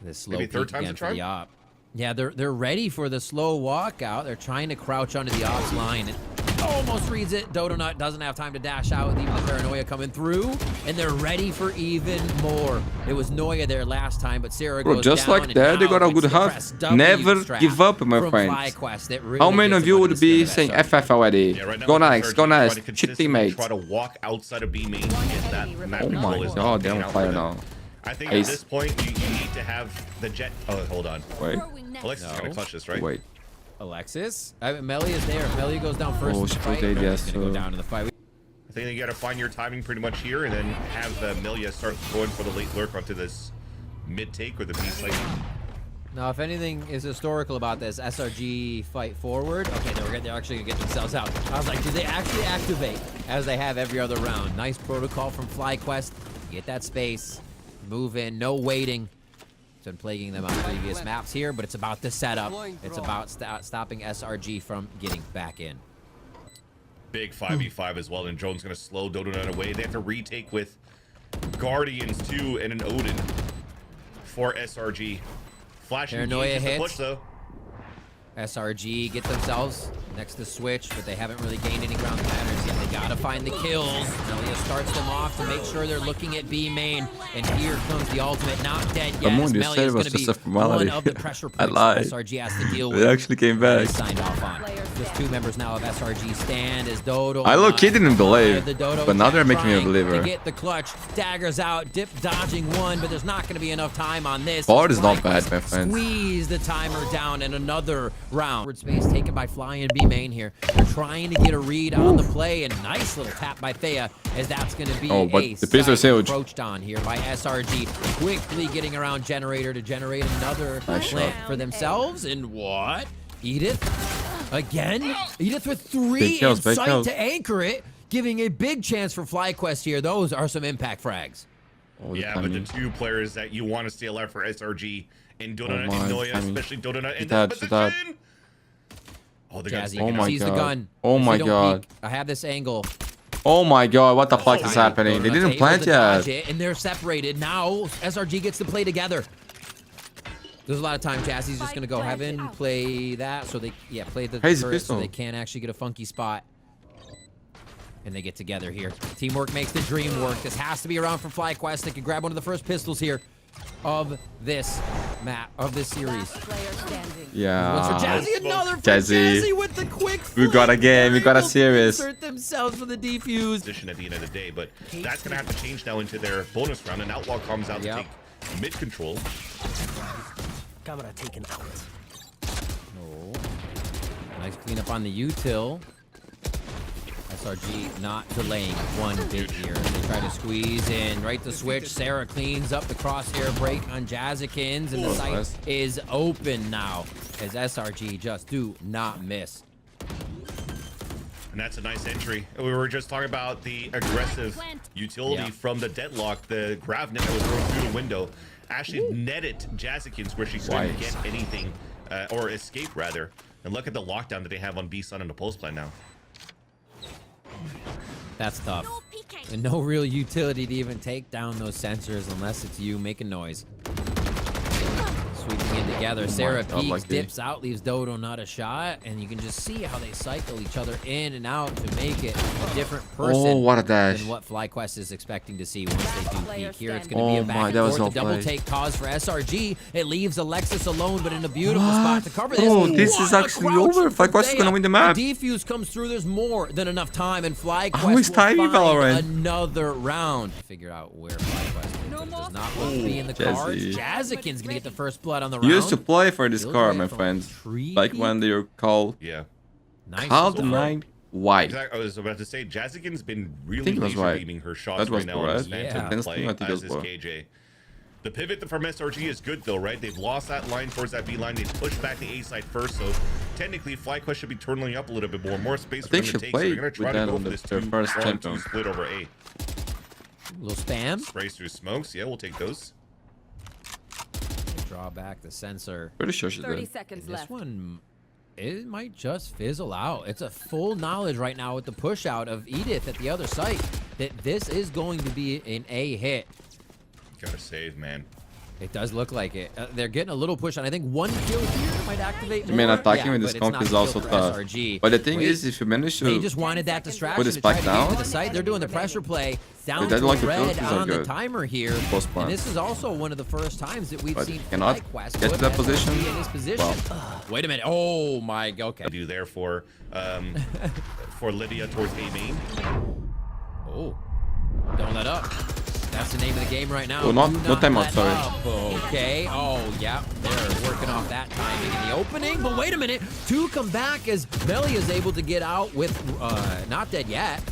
This slow Maybe third peek time's again a for the charm? op. Yeah, they're ready for the slow walkout. They're trying to crouch under the ops line. And almost reads it. Dodonut doesn't have time to dash out with even the paranoia coming through. And they're ready for even more. It was Noya there last time, but Sarah Bro, goes just down, like and that, they now got a it's good the half. press W Never strap give up, my from friends. FlyQuest that really How many gets of you them would under the be skin saying of SRG. FF already? Yeah, right now Go with nice, SRG go nice. trying to Cheat consistently teammate. Try to walk outside of B main to get that map Oh control my is god, not they're paying on out fire for them. now. I think Ace. at this point you need to have the jet. Oh, hold on. Wait, Alexis is No. gonna clutch this, right? wait. Alexis? Melly is there. Melly goes down first. Oh, in the she fight. put ADS, Melly's gonna go so- down in the fight. I think you gotta find your timing pretty much here, and then have Melia start going for the late lurk onto this mid take or the B site. Now, if anything is historical about this, SRG fight forward. Okay, they're actually gonna get themselves out. I was like, did they actually activate as they have every other round? Nice protocol from FlyQuest. Get that space, move in, no waiting. It's been plaguing them on previous maps here, but it's about the setup. It's about stopping SRG from getting back in. Big 5v5 as well, and Drone's gonna slow Dodonut away. They have to retake with Guardians too and an Odin for SRG. Flashing Paranoia just a hits. push though. SRG get themselves next to switch, but they haven't really gained any ground patterns yet. They gotta find the kills. Melia starts them off to make sure they're looking at B main. And here comes the ultimate, not dead yet. Mundi Melia said is it was gonna be just a formality. one of the pressure I points lied. SRG has to deal with. They actually came They back. signed off on. Just 2 members now of SRG stand as Dodo. I low-key didn't believe, The Dodo but now they're attack making me a trying believer. To get the clutch, daggers out, dip dodging one, but there's not going to be enough time on this. Bard is not bad, my friend. Squeeze the timer down in another round. Forward space taken by Fly and B main here. They're trying to get a read on the play, and nice little tap by Thea, as that's going to be Oh, but a the piece was site huge. approached on here by SRG, quickly getting around Generator to generate another Nice plant shot. for themselves. And what? Edith again? Edith with 3 Big kills, in big sight kills. to anchor it, giving a big chance for FlyQuest here. Those are some impact frags. Oh, Yeah, but the 2 players that you want to stay alive for SRG and Donut my, and Noya, I mean, especially Donut in that- that that- position. Oh, they're gonna Jazzy stick it my out. sees the God. gun. Oh If my they don't God. peek, I have this angle. Oh my god, what the fuck is happening? They Donut's didn't able plant to dodge yet. it, and they're separated. Now SRG gets to play together. There's a lot of time Jazzy's just gonna go heaven, play that, so they play the Crazy turret so pistol. they can't actually get a funky spot. And they get together here. Teamwork makes the dream work. This has to be around for FlyQuest. They can grab one of the first pistols here of this map, of this series. Last player standing. Yeah. One's for Jazzy, another for Jazzy. Jazzy with the quick We got a flick. game, we They're got a able to series. insert themselves for the defuse. Position at the end of the day, but that's gonna have to change now into their bonus round, and Outlaw comes out Yep. to take mid control. Camera taken out. Oh. Nice cleanup on the util. SRG not delaying one bit here. They try to squeeze in right to switch. Sarah cleans up the crosshair break on Jazzikins, and the site nice. is open now as SRG just do not miss. And that's a nice entry. We were just talking about the aggressive utility Yeah. from the deadlock. The grav net that was thrown through the window actually netted Jazzikins where she couldn't Twice. get anything, or escape rather. And look at the lockdown that they have on B Sun and the post plan now. That's tough. No peeking. And no real utility to even take down those sensors unless it's you making noise. Sweeping in together. Sarah God, peeks, lucky. dips out, leaves Dodo not a shot, and you can just see how they cycle each other in and out to make it a different person Oh, what a dash. than what FlyQuest is expecting to see once they do Player peek. Here it's standing. going to be Oh a back my, and that was forth. The well double played. take cause for SRG. It leaves Alexis alone, but in a beautiful spot to cover this. Bro, this What is a actually crouch over. for FlyQuest is gonna Thea. win the map. The defuse comes through. There's more than enough time, and FlyQuest How is will timing find Valorant? another round. Figure out where FlyQuest is. No It more does not look to be in the Jazzy. cards. Jazzikin's gonna get the first blood on the You round. used to play for this Feels car, like my from friends. tree Like peak. when they were called Yeah. Nice. Called So the far. 9 White. I was about to say, Jazzikin's been really think it was laser right. beaming her shots That was right now on his correct. Phantom Yeah. play, I think it as was is well. KJ. The pivot from SRG is good though, right? They've lost that line towards that B line. They pushed back the A side first, so technically FlyQuest should be turning up a little bit more space for think them to she'll take. So play they're gonna try with to that go on for the- this their first 2-on-2 champion. split over A. Little spam. Sprays through smokes. Yeah, we'll take those. Draw back the sensor. Pretty sure she 30 did. seconds This left. one, it might just fizzle out. It's a full knowledge right now with the push out of Edith at the other site that this is going to be an A hit. Gotta save, man. It does look like it. They're getting a little push on. I think one kill here might activate I mean, more. attacking Yeah, with but this it's comp not is a kill also for tough. SRG. But the thing Wait, is, if you manage they to just wanted that distraction his to try back to get down? to the site. They're doing the pressure play down They to like the red filters are on the good. timer here. Post And plan. this is also one of the first times that we've But seen cannot FlyQuest get to put that SRG position? in this position. Well. Wait a minute. Oh my. Okay. Do there for Lydia towards A main. Oh, don't let up. That's the name of the game right now. Oh, not- Do no not timeout, let sorry. up. Okay. Oh, yeah. They're working off that timing in the opening. But wait a minute. Two come back as Melia is able to get out with not dead yet.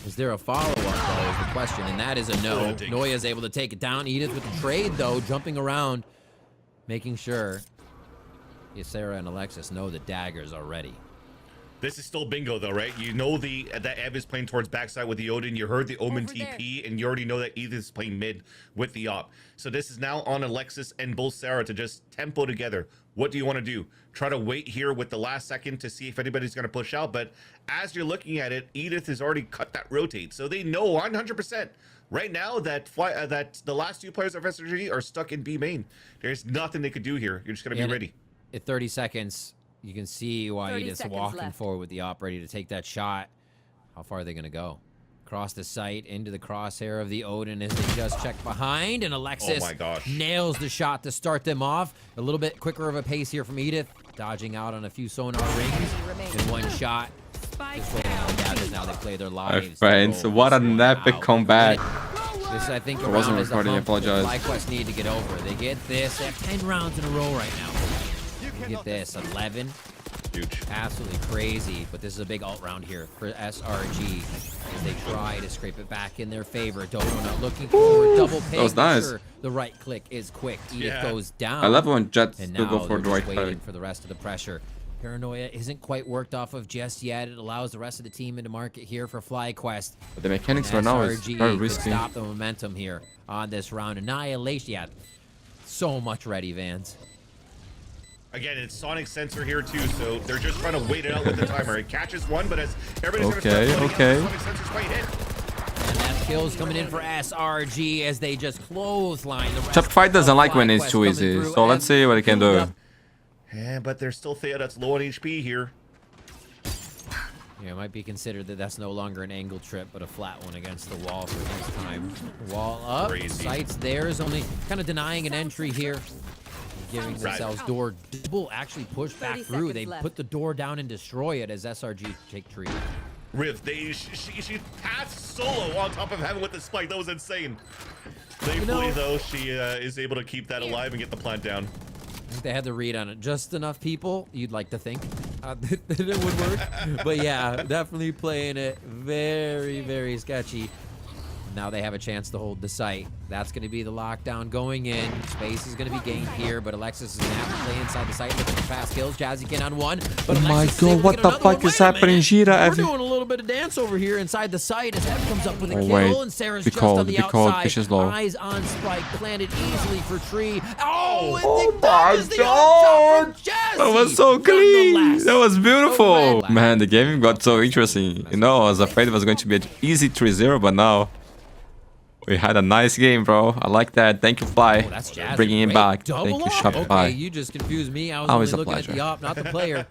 Is there a follow-up, though, is the question. And that is a no. Noya is able to take it down. Edith with the trade, though, jumping around, making sure Sarah and Alexis know the daggers are ready. This is still bingo though, right? You know that Ev is playing towards backside with the Odin. You heard the Omen Over there. TP, and you already know that Edith is playing mid with the op. So this is now on Alexis and both Sarah to just tempo together. What do you want to do? Try to wait here with the last second to see if anybody's going to push out. But as you're looking at it, Edith has already cut that rotate, so they know 100% right now that that the last two players of SRG are stuck in B main. There's nothing they could do here. You're just going to be ready. At 30 seconds, You can see why 30 Edith's seconds walking left. forward with the op ready to take that shot. How far are they going to go? Across the site, into the crosshair of the Odin as they just check behind. And Alexis Oh my gosh. nails the shot to start them off. A little bit quicker of a pace here from Edith. Dodging out on a few sonar rings. In one shot. Just waiting on the gadgets. Now they play their My lives. friends, what an epic comeback. This, I think, I wasn't around is the recording, I hump that apologize. FlyQuest need to get over. They get this. They have 10 rounds in a row right now. They get this. 11. Huge. Absolutely crazy. But this is a big alt round here for SRG as they try to scrape it back in their favor. Donut looking for a double pick. That was nice. Sure, the right click is quick. Edith Yeah. goes down. I love when Jets And still now go for they're the right just waiting play. for the rest of the pressure. Paranoia isn't quite worked off of just yet. It allows the rest of the team into market here for FlyQuest. But the mechanics right now is SRG very could risky. stop the momentum here on this round. Annihilation. Yeah, so much ready, Vans. Again, it's Sonic sensor here too, so they're just trying to wait it out with the timer. It catches one, but as everybody's Okay, gonna start okay. Sonic sensor's might hit. And that kill's coming in for SRG as they just clothesline the rest Shopify of doesn't like when it's FlyQuest too coming easy, through so let's and see what it can filled do. up. Yeah, but there's still Thea that's low on HP here. Yeah, it might be considered that that's no longer an angle trip, but a flat one against the wall for this time. Wall up, Crazy. sights there is only kind of denying an entry here. Giving themselves door. Double actually push back 30 through. They seconds left. put the door down and destroy it as SRG take tree. Riv, she passed solo on top of heaven with the spike. That was insane. Thankfully, though, she is able to keep that alive and get the plant down. I think they had the read on it. Just enough people, you'd like to think, that it would work. But yeah, definitely playing it very, very sketchy. Now they have a chance to hold the site. That's going to be the lockdown going in. Space is going to be gained here, but Alexis is going to have to play inside the site, looking for fast kills. Jazzy can on one. But Oh my Alexis is able god, to what get the another fuck one. is Wait a happening? minute. Shira, We're every... doing a little bit of dance over here inside the site as Ev comes up with a Oh, kill, wait. and Sarah's Be just cold, on the be cold. outside. Fish is low. Eyes on Spike, planted easily for Tree. Oh, and Oh that my is the up shot from Jazzy. That was so clean. Nonetheless. That was beautiful. So Man, the game got so interesting. You know, I was afraid it was going to be an easy 3-0, but now we had a nice game, bro. I like that. Thank you, Fly, Oh, that's Jazzy. bringing it Great back. double Thank you, op. Shopify. Okay, you just confused me. I was Always only a looking at pleasure. the op, not the player.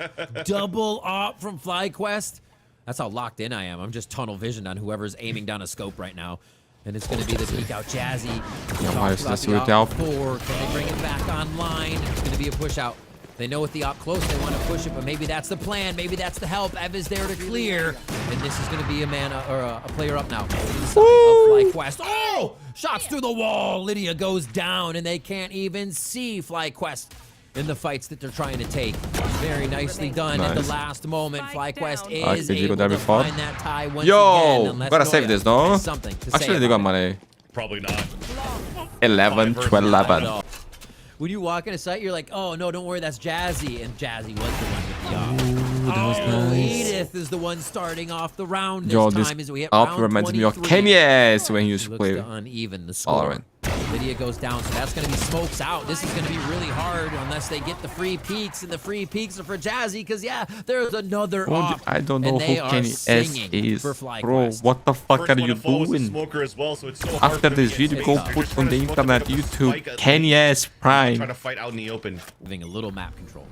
Double op from FlyQuest. That's how locked in I am. I'm just tunnel visioned on whoever's aiming down a scope right now. And it's going to be the peek out Jazzy. We why talked is about this the with op the op? before. Can they bring it back online? It's going to be a push out. They know with the op close, they want to push it, but maybe that's the plan. Maybe that's the help. Ev is there to clear. And this is going to be a man or a player up now. Inside of FlyQuest. Oh! Shots through the wall. Lydia goes down, and they can't even see FlyQuest in the fights that they're trying to take. Very nicely done at the Nice. last moment. FlyQuest Did is you go able there to before? find that tie once Yo, again. Unless gotta save Noya this, no? has something to say Actually, they got about it. money. Probably not. 11 to 11. No. When you walk in a site, you're like, oh, no, don't worry, that's Jazzy. And Jazzy was the one with the op. That was Oh, nice. Edith is the one starting off the round this Yo, time this as we hit up round reminds me of 23. Kenyas when he used He to looks play to uneven the score. Valorant. Lydia goes down, so that's going to be smokes out. This is going to be really hard unless they get the free peaks, and the free peaks are for Jazzy, because, yeah, there's another Bro, op. I don't know and who they are Kenny S singing is. for Bro, FlyQuest. what the fuck First are one you to fall was the doing? smoker as well, so it's so hard After for them this to get video, space. go They're put just on trying the to smoke internet, up the YouTube, spike at Kenny S trying Prime. to fight out in the open. Having a little map control.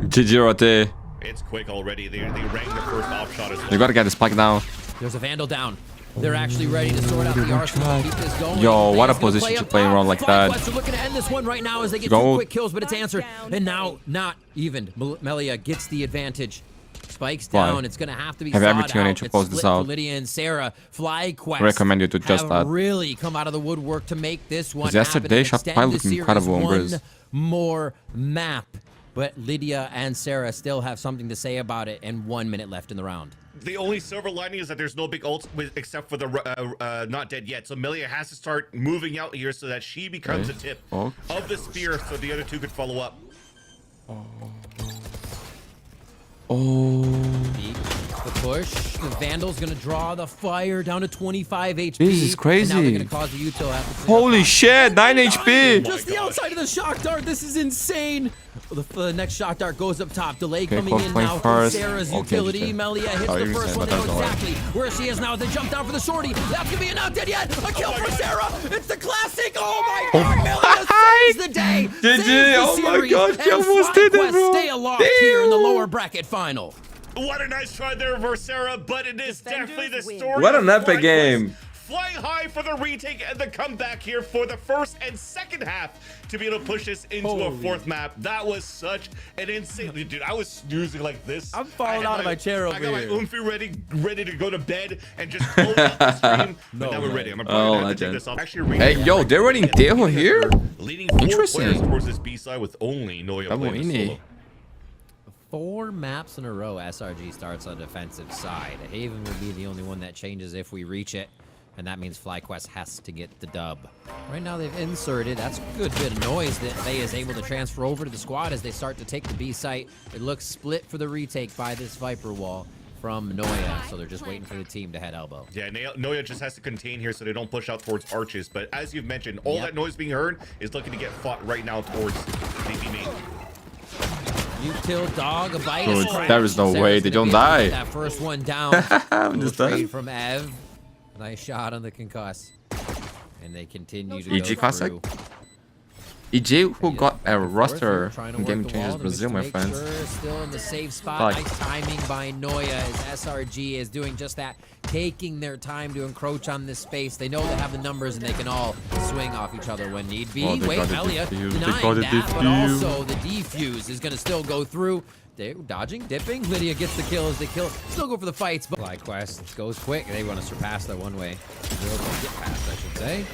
GG Rote. It's quick already. They rang the first op shot as well. You gotta get this spike down. There's a Vandal down. They're actually ready to sort out the arsenal to keep this going. Yo, what a Players gonna position to up play top. around like that. FlyQuest are looking to end this one right now as they get Go. 2 quick kills, but it's answered. And now, not even. Melia gets the advantage. Spikes Why? down. It's going to have to be Have sought everything on out. it to It's close this split for out. Lydia and Sarah. FlyQuest Recommend you to just have that. really come out of the woodwork to make this one 'Cause yesterday, happen and Shopify extend the looked series incredible on one Grizz. more map. But Lydia and Sarah still have something to say about it, and 1 minute left in the round. The only silver lining is that there's no big ults except for the not dead yet. So Melia has to start moving out here so that she becomes Okay. a tip Oh. of the spear, so the other two could follow up. Oh. The push. The Vandal's going to draw the fire down to 25 HP. This is crazy. And now they're going to cause the Util have to clear Holy up. shit, 9 Dying HP. Just the outside of the shock dart. This is insane. The next shot dart goes up top. Delay Okay, coming go in play now first. from Sarah's Okay, utility. okay. Melia hits Oh, the you're first saying, one. but They know that's all right. exactly where she is now. They jump down for the shorty. That's gonna be not dead yet. A kill for Sarah. It's the classic. Oh my God, Melia saves the day. GG. Saves the Oh my series, gosh, she and almost did it, FlyQuest bro. stay aloft here in the lower bracket final. What a nice try there for Sarah, but it is definitely the win. story. What of an epic FlyQuest game. Flying high for the retake and the comeback here for the first and second half to be able to push this into a fourth map. That was such an insane, dude. I was snoozing like this. I'm falling out of my chair over I got here. my oomphy ready to go to bed and just close out the stream. But now we're ready. I'm probably gonna have to take this off. Actually, Hey, yo, they're running Tejo here? leading 4 Interesting. players towards this B side with only Noya Vamos, playing Ini. solo. 4 maps in a row, SRG starts on the defensive side. Haven will be the only one that changes if we reach it, and that means FlyQuest has to get the dub. Right now they've inserted, that's a good bit of noise that they is able to transfer over to the squad as they start to take the B site. It looks split for the retake by this Viper wall from Noya, so they're just waiting for the team to head elbow. Yeah, Noya just has to contain here so they don't push out towards arches. But as you've mentioned, all that noise being heard is looking to get fought right now towards the B main. Util dog, a bite. Dude, is trapped. there is no Sarah's way they gonna don't be able to die. get that first one down. I'm Little just done. trade from Ev. Nice shot on the concuss. And they continue to EG go classic. through. EG who got a Back and forth, roster trying to from work Game the Changers wall to Brazil, my make friends. sure still in the safe spot. Fuck. Nice timing by Noya as SRG is doing just that, taking their time to encroach on this space. They know they have the numbers and they can all swing off each other when need be. Oh, they Wait, got the Melia defuse. They denying got the that, but defuse. also the defuse is going to still go through. They're dodging, dipping. Lydia gets the kill as they kill. Still go for the fights, but FlyQuest goes quick. They want to surpass that one way. Get past, I should say.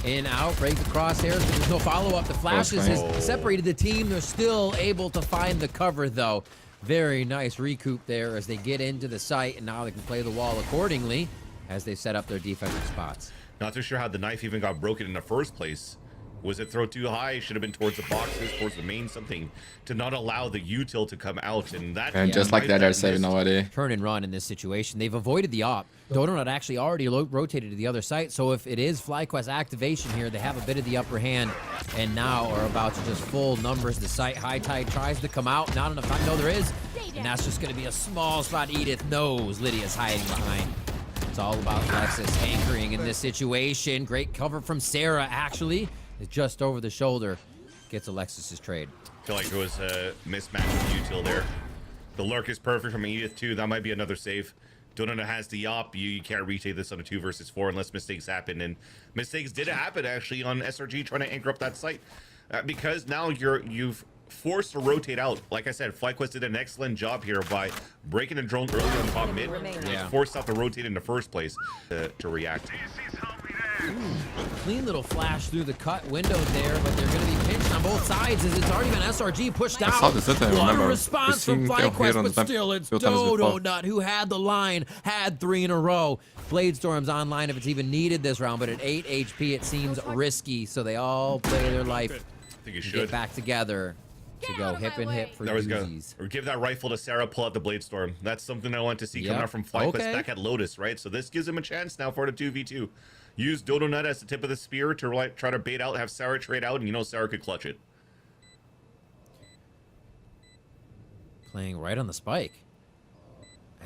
In, out, break the crosshairs, but there's no follow-up. The flashes has separated the team. They're still able to find the cover, though. Very nice recoup there as they get into the site, and now they can play the wall accordingly as they set up their defensive spots. Not too sure how the knife even got broken in the first place. Was it throw too high? Should have been towards the boxes, towards the main, something to not allow the util to come out. And that And just like that, they're saving already. Turn and run in this situation. They've avoided the op. Donut actually already rotated to the other site, so if it is FlyQuest activation here, they have a bit of the upper hand, and now are about to just full numbers the site. High Tide tries to come out, not enough time. No, there is, and that's just going to be a small spot. Edith knows Lydia's hiding behind. It's all about Lexus anchoring in this situation. Great cover from Sarah, actually. It's just over the shoulder. Gets Alexis's trade. I feel like it was a mismatch with util there. The lurk is perfect from Edith too. That might be another save. Donut has the op. You can't retake this on a 2 versus 4 unless mistakes happen, and mistakes did happen actually on SRG trying to anchor up that site because now you've forced to rotate out. Like I said, FlyQuest did an excellent job here by breaking the drone early on top mid. Yeah. Forced out to rotate in the first place to react. Clean little flash through the cut window there, but they're going to be pinched on both sides as it's already been SRG pushed out. saw this, I What a remember. response We've from seen Theo here FlyQuest, on but the still it's few times before. Donut who had the line, had 3 in a row. Bladestorm's online if it's even needed this round, but at 8 HP it seems risky, so they all play their life I think you to should. get back together to go hip and hip for There we go. doozies. Or give that rifle to Sarah, pull out the Bladestorm. That's something I want to see coming Yep. out from FlyQuest Okay. back at Lotus, right? So this gives him a chance now for the 2v2. Use Donut as the tip of the spear to like, try to bait out, have Sarah trade out, and you know Sarah could clutch it. Playing right on the spike.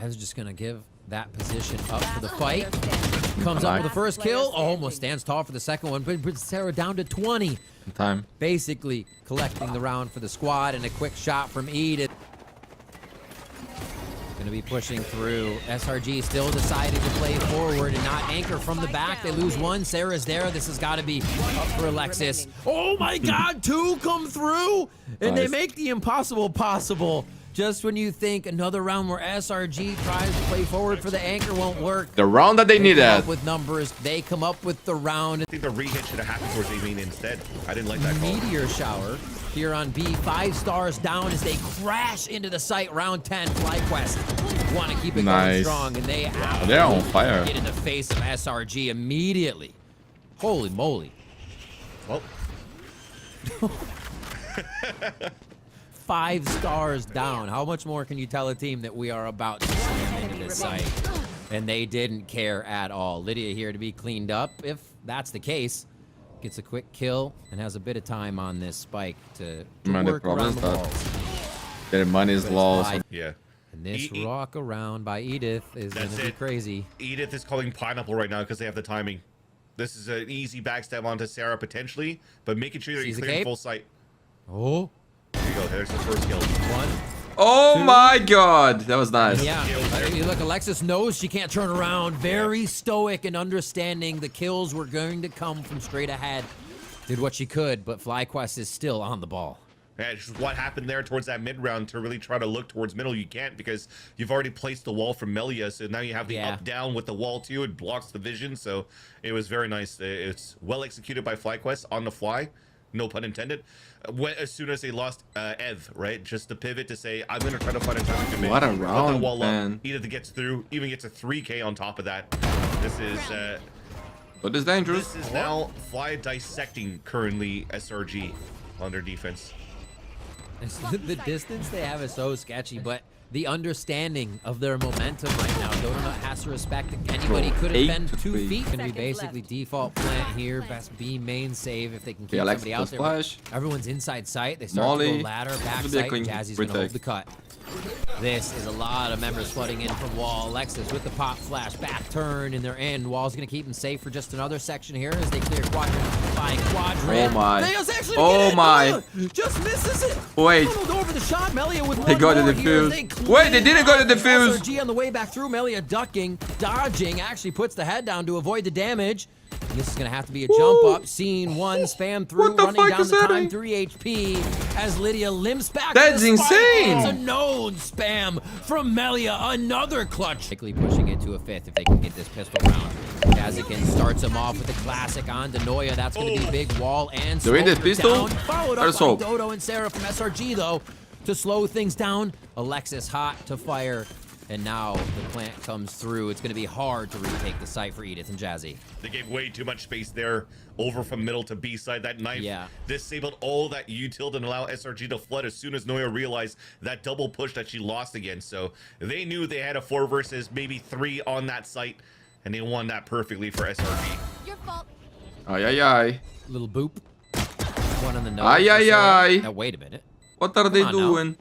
Ev's just going to give that position up for the fight. Comes up with the first kill. Almost stands tall for the second one, but puts Sarah down to 20. Time. Basically collecting the round for the squad, and a quick shot from Edith. Going to be pushing through. SRG still deciding to play forward and not anchor from the back. They lose one. Sarah's there. This has got to be up for Alexis. Oh my God, 2 come through, and they Nice. make the impossible possible. Just when you think another round where SRG tries to play forward for the anchor won't work. The round that they Come needed. up with numbers. They come up with the round. I think the re-hit should have happened towards Aimeen instead. I didn't like that call. Meteor shower here on B. 5 stars down as they crash into the site. Round 10, FlyQuest want to keep it going Nice. strong, and they They're on fire. get in the face of SRG immediately. Holy moly. Well, 5 stars down. How much more can you tell a team that we are about to slam into this site? And they didn't care at all. Lydia here to be cleaned up, if that's the case. Gets a quick kill and has a bit of time on this spike to Man, the work problem around is the that walls. their money is low. So Yeah. And this rock around by Edith is going to be crazy. Edith is calling pineapple right now because they have the timing. This is an easy backstab onto Sarah potentially, but making sure that Sees you're the clear cape. full sight. Oh, There you go. There's the first kill. one. oh my god, that was nice. Yeah, I mean, look, Alexis knows she can't turn around. Very stoic and understanding the kills were going to come from straight ahead. Did what she could, but FlyQuest is still on the ball. Yeah, it's just what happened there towards that mid round to really try to look towards middle. You can't because you've already placed the wall from Melia, so now you have the up down with the wall too. It blocks the vision, so it was very nice. It's well executed by FlyQuest on the fly, no pun intended. As soon as they lost Ev, right, just to pivot to say I'm gonna try to find a time to What a put that round, wall man. up. Edith gets through, even gets a 3K on top of that. This is But it's dangerous. this is now Fly dissecting currently SRG on their defense. The distance they have is so sketchy, but the understanding of their momentum right now, Donut has to respect that anybody could have been 2 feet. Gonna be basically default plant here, best B main save if they can keep somebody out there. Flash. Everyone's inside sight. They start to Molly. go ladder, back This will be a sight, clean Jazzy's gonna hold retake. the cut. This is a lot of members flooding in from Wall. Alexis with the pop flash, back turn, and they're in. Wall's gonna keep them safe for just another section here as they clear quadrant by quadrant. Oh my. Leo's actually Oh getting it. my. Melia just misses it. Wait. Funneled over the shot. Melia with They one got the more here. defuse. Wait, they didn't go to the defuse. SRG on the way back through. Melia ducking, dodging, actually puts the head down to avoid the damage. And this is going to have to be a jump up. Scene one, spam through, What the running fuck down is the that? time, 3 HP, as Lydia limps back. That's to the spike. insane. It's a known spam from Melia. Another clutch. Likely pushing it to a 5th if they can get this pistol round. Kazakin starts him off with a classic on Denoya. That's going to be big wall and They're in this smoke pistol? down. Followed Or up by soap? Dodo and Sarah from SRG, though, to slow things down. Alexis hot to fire. And now the plant comes through. It's going to be hard to retake the site for Edith and Jazzy. They gave way too much space there, over from middle to B side. That knife disabled all that util and allow SRG to flood as soon as Noya realized that double push that she lost again. So they knew they had a 4 versus maybe 3 on that site, and they won that perfectly for SRG. Your fault. Ay, ay, ay. Little boop. One on the nose. Ay, for ay, Sarah. ay. Now, wait a minute. What are they on now. doing?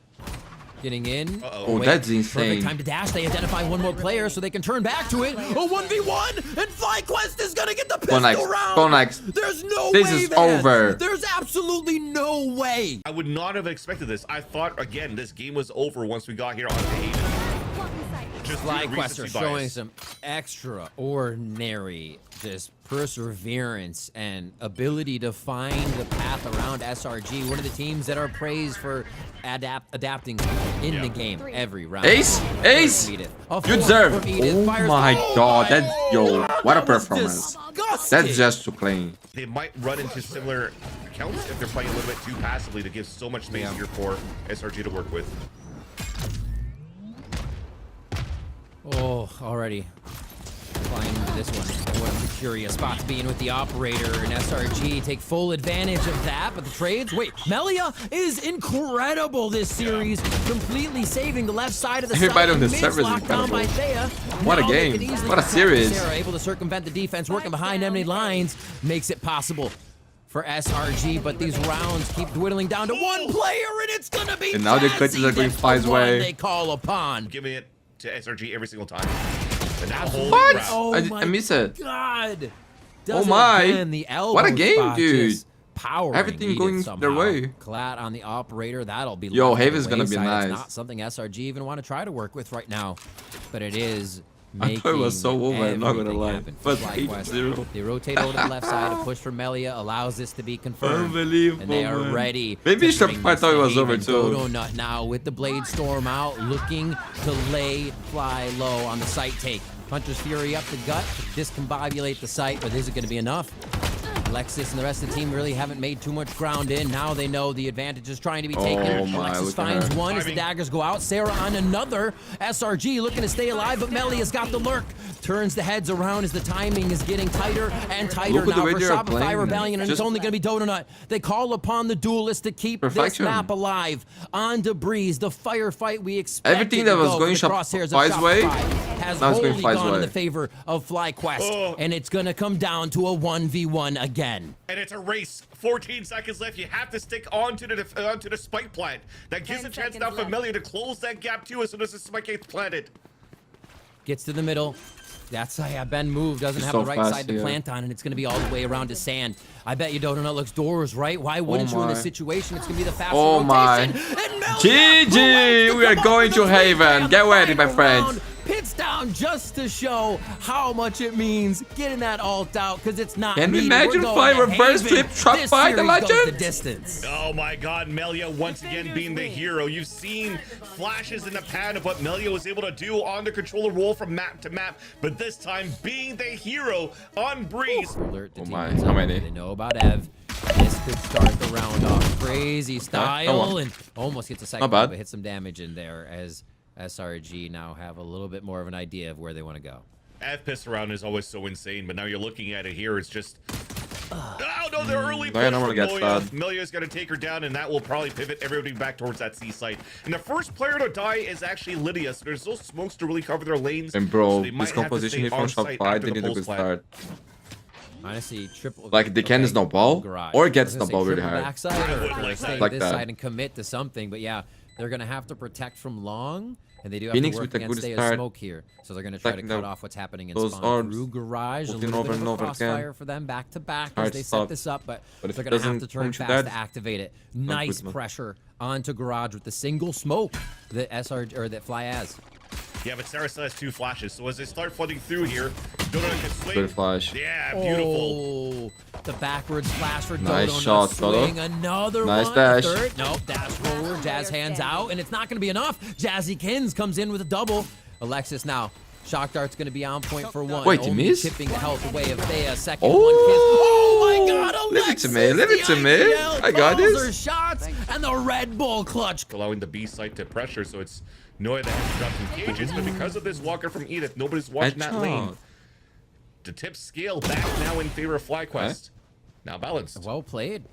Getting in. Oh, Wait, that's Perfect insane. time to dash. They identify one more player so they can turn back to it. A 1v1, and FlyQuest is gonna get the pistol next. round. Go next. There's no This way, is man. over. There's absolutely no way. I would not have expected this. I thought, again, this game was over once we got here on Haven. Just due to FlyQuest are recency showing bias. some extraordinary just perseverance and ability to find the path around SRG. One of the teams that are praised for adapting in the game every round. Ace? Ace? A You 4 deserve. from Edith. Oh Fires- my god, that's yo, what a that was performance. disgusting. That's just too clean. They might run into similar accounts if they're playing a little bit too passively to give so much space here for SRG to work with. Oh, already flying into this one. What a curious spot to be in with the operator, and SRG take full advantage of that, but the trades, wait, Melia is incredible this series, completely saving the left side of the Everybody site. on the Mids server is locked down by incredible. Thea. What a Now they game. can easily What a protect series. Sarah, able to circumvent the defense, working behind enemy lines, makes it possible for SRG, but these rounds keep dwindling down to one player, and it's gonna be And now the clutches are Jazzy. going That's Fly's the one way. they call upon. Giving it to SRG every single time. And now holding What? ground. Oh I miss it. God. Oh my. Again, the elbow What a game, spot dude. just powering Everything Edith going somehow. their way. Clat on the operator, that'll be Yo, left to Haven's the gonna be wayside. nice. It's not something SRG even want to try to work with right now, but it is I making thought it was so over, I'm not gonna everything lie. happen for But FlyQuest. 8-0. They rotate over to the left side, a push for Melia allows this to be confirmed. Unbelievable, And they are man. ready. Maybe to bring Shopify this thought it to was over Haven. too. Dodo Nut now with the Blade Storm out, looking to lay Fly low on the site take. Hunter's Fury up the gut to discombobulate the site, but is it going to be enough? Alexis and the rest of the team really haven't made too much ground in. Now they know the advantage is trying to be taken. Oh my, Alexis look at finds her. one as the daggers go out. Sarah on another. SRG looking to stay alive, but Melia's got the lurk. Turns the heads around as the timing is getting tighter and tighter Look at the now way for they are Shopify playing. Rebellion, and it's Just- only going to be Dodo Nut. They call upon the duelist to keep Perfection. this map alive. On Debris, the firefight we expect. Everything that was going Shopify's way has Now it's going wholly Fly's gone in way. the favor of FlyQuest, Oh. and it's gonna come down to a 1v1 again. And it's a race. 14 seconds left. You have to stick onto the spike plant. That gives 10 a chance now seconds for left. Melia to close that gap too as soon as the spike gets planted. Gets to the middle. That's Ben moved, doesn't He's have so the right fast side to here. plant on, and it's going to be all the way around to sand. I bet you Donut looks doors, right? Why wouldn't you in this my. situation? It's going to be the fastest Oh my. rotation. And Meow, GG! who We are wants going come to up with the Haven. big Get play on ready, the my friends. round. Pits down just to show how much it means getting that ult out, because it's not Can we needed. imagine We're Fly going to reverse Haven. flip Shopify, This the series goes legend? the distance. Oh my god, Melia once again being the hero. You've seen flashes in the pad of what Melia was able to do on the controller roll from map to map, but this time being the hero on Breeze. Alert the Oh team my, what's how up. many? They know about Ev. This could start the round off crazy style, one. and almost gets a second, Not bad. but hit some damage in there as SRG now have a little bit more of an idea of where they want to go. F piss around is always so insane, but now you're looking at it here, it's just... Oh no, the early push Diana from gets Melia. bad. Melia's gonna take her down, and that will probably pivot everybody back towards that C site. And the first player to die is actually Lydia, so there's no smokes to really cover their lanes. And bro, so they might this have to composition stay here from on site Shopify, after they the need a pulse good plant. start. Honestly, triple. Like, they can snowball, garage. or I get was gonna say snowball really triple hard. backside, I or would like stay that. Like this that. side and commit to something. But yeah, they're gonna have to protect from long, and they do have Phoenix to work with a against good stay start. smoke here. So they're gonna try to Attacking cut the- off what's happening in those spawn orbs. through garage. A Looking little over bit of and a over crossfire again. for them back to back Hard as they stop. set this up, but But if they're it gonna have to doesn't turn punch you fast dead, to activate it. not Nice good enough. pressure onto garage with the single smoke that SRG or that Fly has. Yeah, but Sarah still has 2 flashes, so as they start flooding through here, Donut can swing. Good flash. Yeah, beautiful. Oh, the backwards flash for Nice Dodo. shot, Swing Dodo. another Nice one. dash. Third. Nope, dash forward. Jazz hands out, and it's not going to be enough. Jazzy Kins comes in with a double. Alexis now. Shock dart's going to be on point for one. Wait, he Only missed? Chipping the health away of Thea. Second Oh. one kiss. Oh my God, Leave it Alexis! to me, leave it to me. the IGL I got calls this. her shots, and the Red Bull clutch. Allowing the B site to pressure, so it's Noya that has to drop some cages, but because of this walker from Edith, nobody's watching that lane. Headshot. The tip scale back now in favor of FlyQuest. Now balanced. Well played.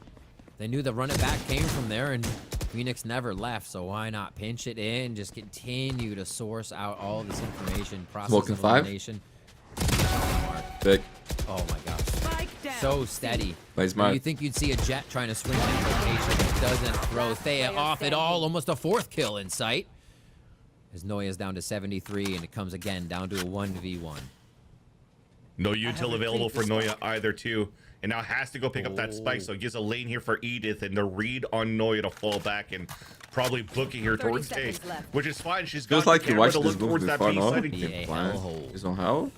They knew the run it back came from there, and Phoenix never left, so why not pinch it in? Just continue to source out all this information, process Smoking of 5. elimination. Big. Oh my gosh. Spike down. So steady. Plays smart. You think you'd see a Jet trying to swing that rotation. It doesn't throw Thea off at all. Almost a 4th kill in sight. As Noya's down to 73, and it comes again down to a 1v1. No util available for Noya either, too. And now has to go pick up that spike, so it gives a lane here for Edith and the read on Noya to fall back and probably booking here 30 towards A, seconds left. which is fine. She's Feels got like the you camera watched to this look move towards that before, B no? side. Be a hellhole. Is on how?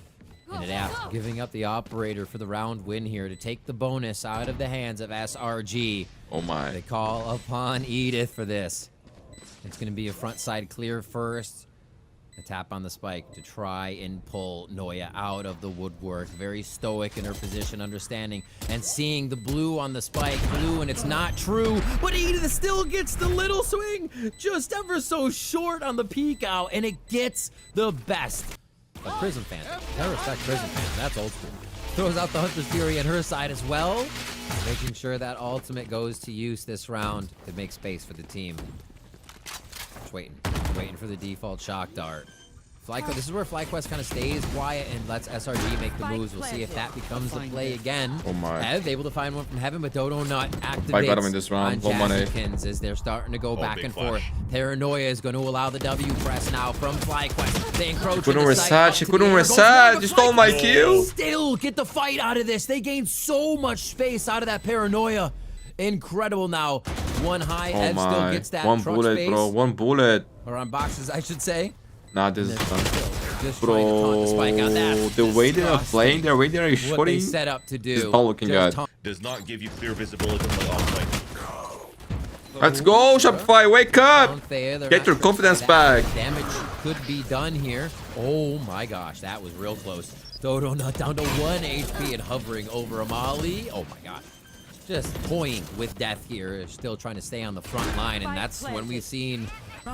And it after giving up the operator for the round win here to take the bonus out of the hands of SRG. Oh my. They call upon Edith for this. It's going to be a front side clear first. A tap on the spike to try and pull Noya out of the woodwork. Very stoic in her position, understanding and seeing the blue on the spike. Blue, and it's not true. But Edith still gets the little swing. Just ever so short on the peek out. And it gets the best. But Prism Phantom. I respect Prism Phantom. That's old school. Throws out the Hunter's Fury on her side as well. Making sure that ultimate goes to use this round to make space for the team. Just waiting for the default shock dart. FlyQuest, this is where FlyQuest kind of stays quiet and lets SRG make the moves. We'll see if that becomes the play again. Oh my. Ev able to find one from heaven, but Dodo not activates I got him in this round. on Low money. Jazzykins as they're starting to go back big and flash. forth. Paranoia is going to allow the W press now from FlyQuest. They encroach. Couldn't in the reset, site, up she to couldn't the air, goes reset. forward, You stole my FlyQuest kill. Still get the fight out of this. They gain so much space out of that Paranoia. Incredible now. One high. Oh Ev still my. gets that One truck bullet, space. bro. One bullet. Or on boxes, I should say. Nah, this is done. Just trying to taunt the spike out. Bro, That's the way they are disgusting. playing, the way they are What they shooting. set up to do. This ball looking Just good. taunt- Does not give you clear visibility to play offside. Let's go, Shopify, wake up! Down Thea, they're Get not your sure confidence that back. Damage could be done here. Oh my gosh, that was real close. Dodo not down to 1 HP and hovering over Amali. Oh my god. Just toying with death here. Still trying to stay on the front line, and that's when we've seen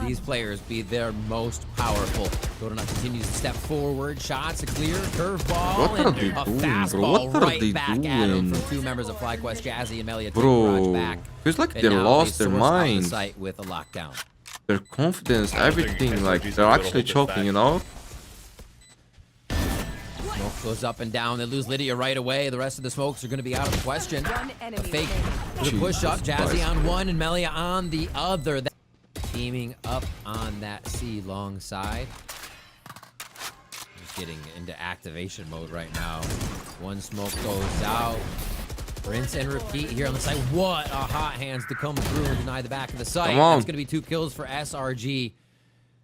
these players be their most powerful. Dodo continues to step forward. Shots, a clear curveball, What are and they a doing, bro? fastball What are right they back at him doing? from 2 members of FlyQuest, Jazzy and Melia. Take Garage Bro, back. feels like And they now lost their source out the mind. site with a lockdown. Their confidence, I don't think everything, SRG's like, gonna they're be able to actually hold this choking, back. you know? Goes up and down. They lose Lydia right away. The rest of the smokes are going to be out of the question. One A enemy fake remaining. the push up. Jazzy Christ. on one and Melia on the other. Teaming up on that C long side. Just getting into activation mode right now. One smoke goes out. Rinse and repeat here on the side. What a hot hands to come through and deny the back of the site. Come on. That's going to be 2 kills for SRG.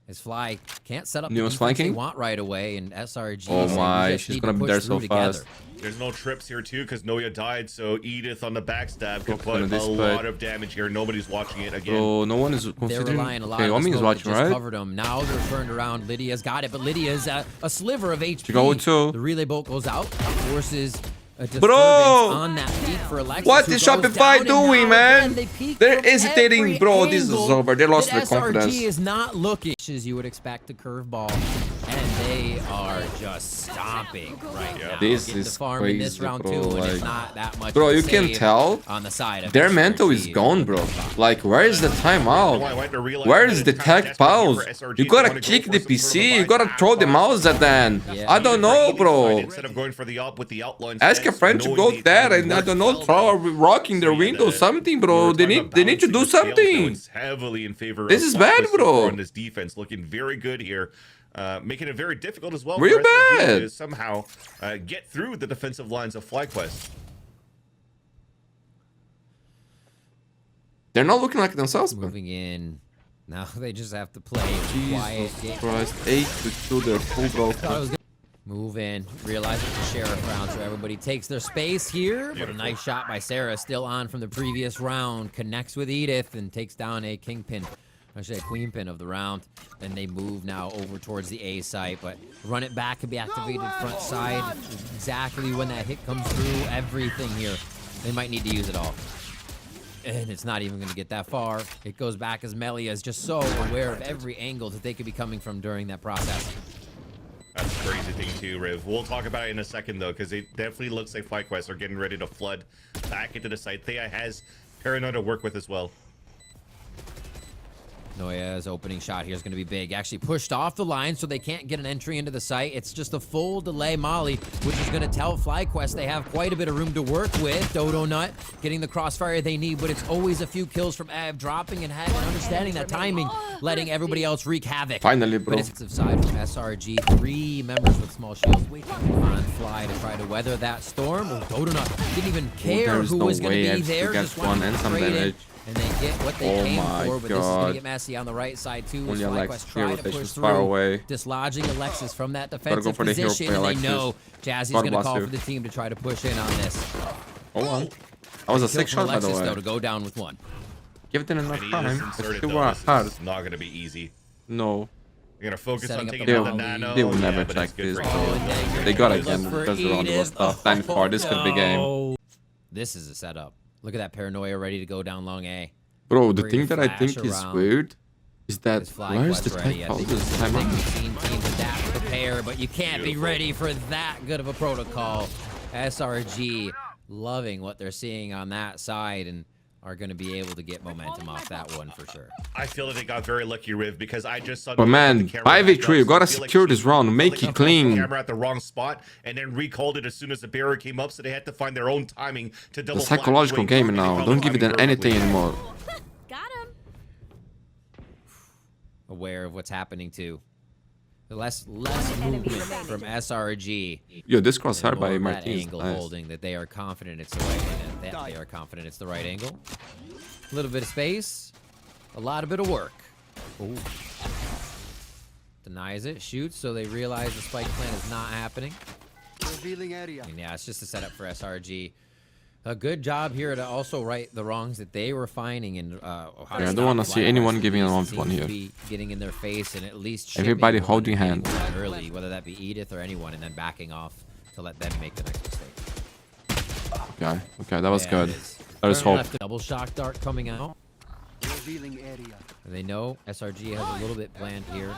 As Fly can't set up the Neo's defense flanking? they want right away, and SRG. Oh so my, we just she's need gonna to be push there so through together. fast. There's no trips here too because Noya died, so Edith on the backstab could Okay, put a this lot fight. of damage here. Nobody's watching it again. So no one is They're considering. relying a lot Okay, on the Omi is smoke that watching, just right? covered them. Now they're turned around. Lydia's got it, but Lydia's a sliver of HP. She got too. The relay bolt goes out, forces a disturbance Bro! on that peak for Alexis. What who is goes Shopify down, and doing, now man? again, they peek They're from hesitating, every bro. This is angle over. They lost that their confidence. SRG is not looking as you would expect a curveball, and they are just stomping right now. This Getting is the farm in this crazy, round bro, too, and it's like- not that much. Bro, of a you can save tell on the side of their SRG. mental is gone, bro. Like, where is the timeout? Where is the tech pause? You gotta kick the PC. You gotta throw the mouse at them. Yeah. I don't know, bro. Instead of going for the with the outlaw, Ask a friend to go there and I don't know, throw a rock in their window, something, bro. They need to do something. It's heavily in favor. This of is bad, FlyQuest bro. On this defense, looking very good here, making it very difficult as well. Real for SRG bad. to somehow get through the defensive lines of FlyQuest. They're not looking like themselves, bro. Moving in. Now they just have to play quiet Jesus game. Christ. 8-2, they're full, bro. Move in, realize it's the sheriff round, so everybody takes their space here. But a nice shot by Sarah, still on from the previous round. Connects with Edith and takes down a kingpin, actually a queenpin of the round. Then they move now over towards the A site, but run it back and be activated front side. Exactly when that hit comes through, everything here. They might need to use it all. And it's not even going to get that far. It goes back as Melia is just so aware of every angle that they could be coming from during that process. That's a crazy thing too, Riv. We'll talk about it in a second though, because it definitely looks like FlyQuest are getting ready to flood back into the site. Thea has Paranoid to work with as well. Noya's opening shot here is going to be big. Actually pushed off the line so they can't get an entry into the site. It's just a full delay molly, which is going to tell FlyQuest they have quite a bit of room to work with. Dodo Nut getting the crossfire they need, but it's always a few kills from Av dropping and understanding that timing, letting everybody else wreak havoc. Finally, bro. But it's side from SRG. 3 members with small shields on Fly to try to weather that storm. Oh, Dodo Nut didn't even care there's who no was going way to be F there. gets Just one wanted and to some trade it. damage. And they get what they Oh came my for, but this is going God. to get messy on the right side too. Only As Alex FlyQuest here, try to push rotations through, far away. dislodging Alexis from that go defensive for the hero position, play, and they Alexis. know Jazzy's God going to bless call you. for the team to try to push in on this. Hold on. That was a Kill sick from shot, by the Alexis, though, way. to go down with 1. Give it enough And he is time. inserted It's too though. This hard. is not going to be easy. No. You're going to focus Setting on up taking the down the volley. nano. They will never but check it's good this, for bro. you. They gotta Look again for because the round was Edith. tough. 9-4. This could be game. No. This is a setup. Look at that Paranoia ready to go down long A. Bro, the Where thing you that I flash think is around. weird is that Is where's the FlyQuest tech ready? I pause think this I time think out? we've seen teams adapt, prepare, but you can't be ready for that good of a protocol. SRG loving what they're seeing on that side and are going to be able to get momentum off that one for sure. I feel that they got very lucky, Riv, because I just saw. But man, the camera 5v3, back up, you so gotta I feel like secure she this round, make felt it like clean. the camera at the wrong spot, and then recalled it as soon as the barrier came up, so they had to find their own timing to double. The psychological game now. Don't give it anything anymore. Got him. Aware of what's happening too. The less movement from SRG. Yo, this crosshair and by more of that Martinez. angle Nice. holding that they are confident it's the right that they are confident it's the right angle. A little bit of space, a lot of bit of work. Ooh. Denies it, shoots, so they realize the spike plan is not happening. Revealing area. And yeah, it's just a setup for SRG. A good job here to also right the wrongs that they were finding and Yeah, I don't wanna see anyone giving a 1v1 here. Getting in their face and at least Everybody shipping holding one hands. early, whether that be Edith or anyone, and then backing off to let them make the next mistake. Okay, that was Yeah, good. it is. There is Turn hope. left, double shock dart coming out. Revealing area. They know SRG has a little bit planned here.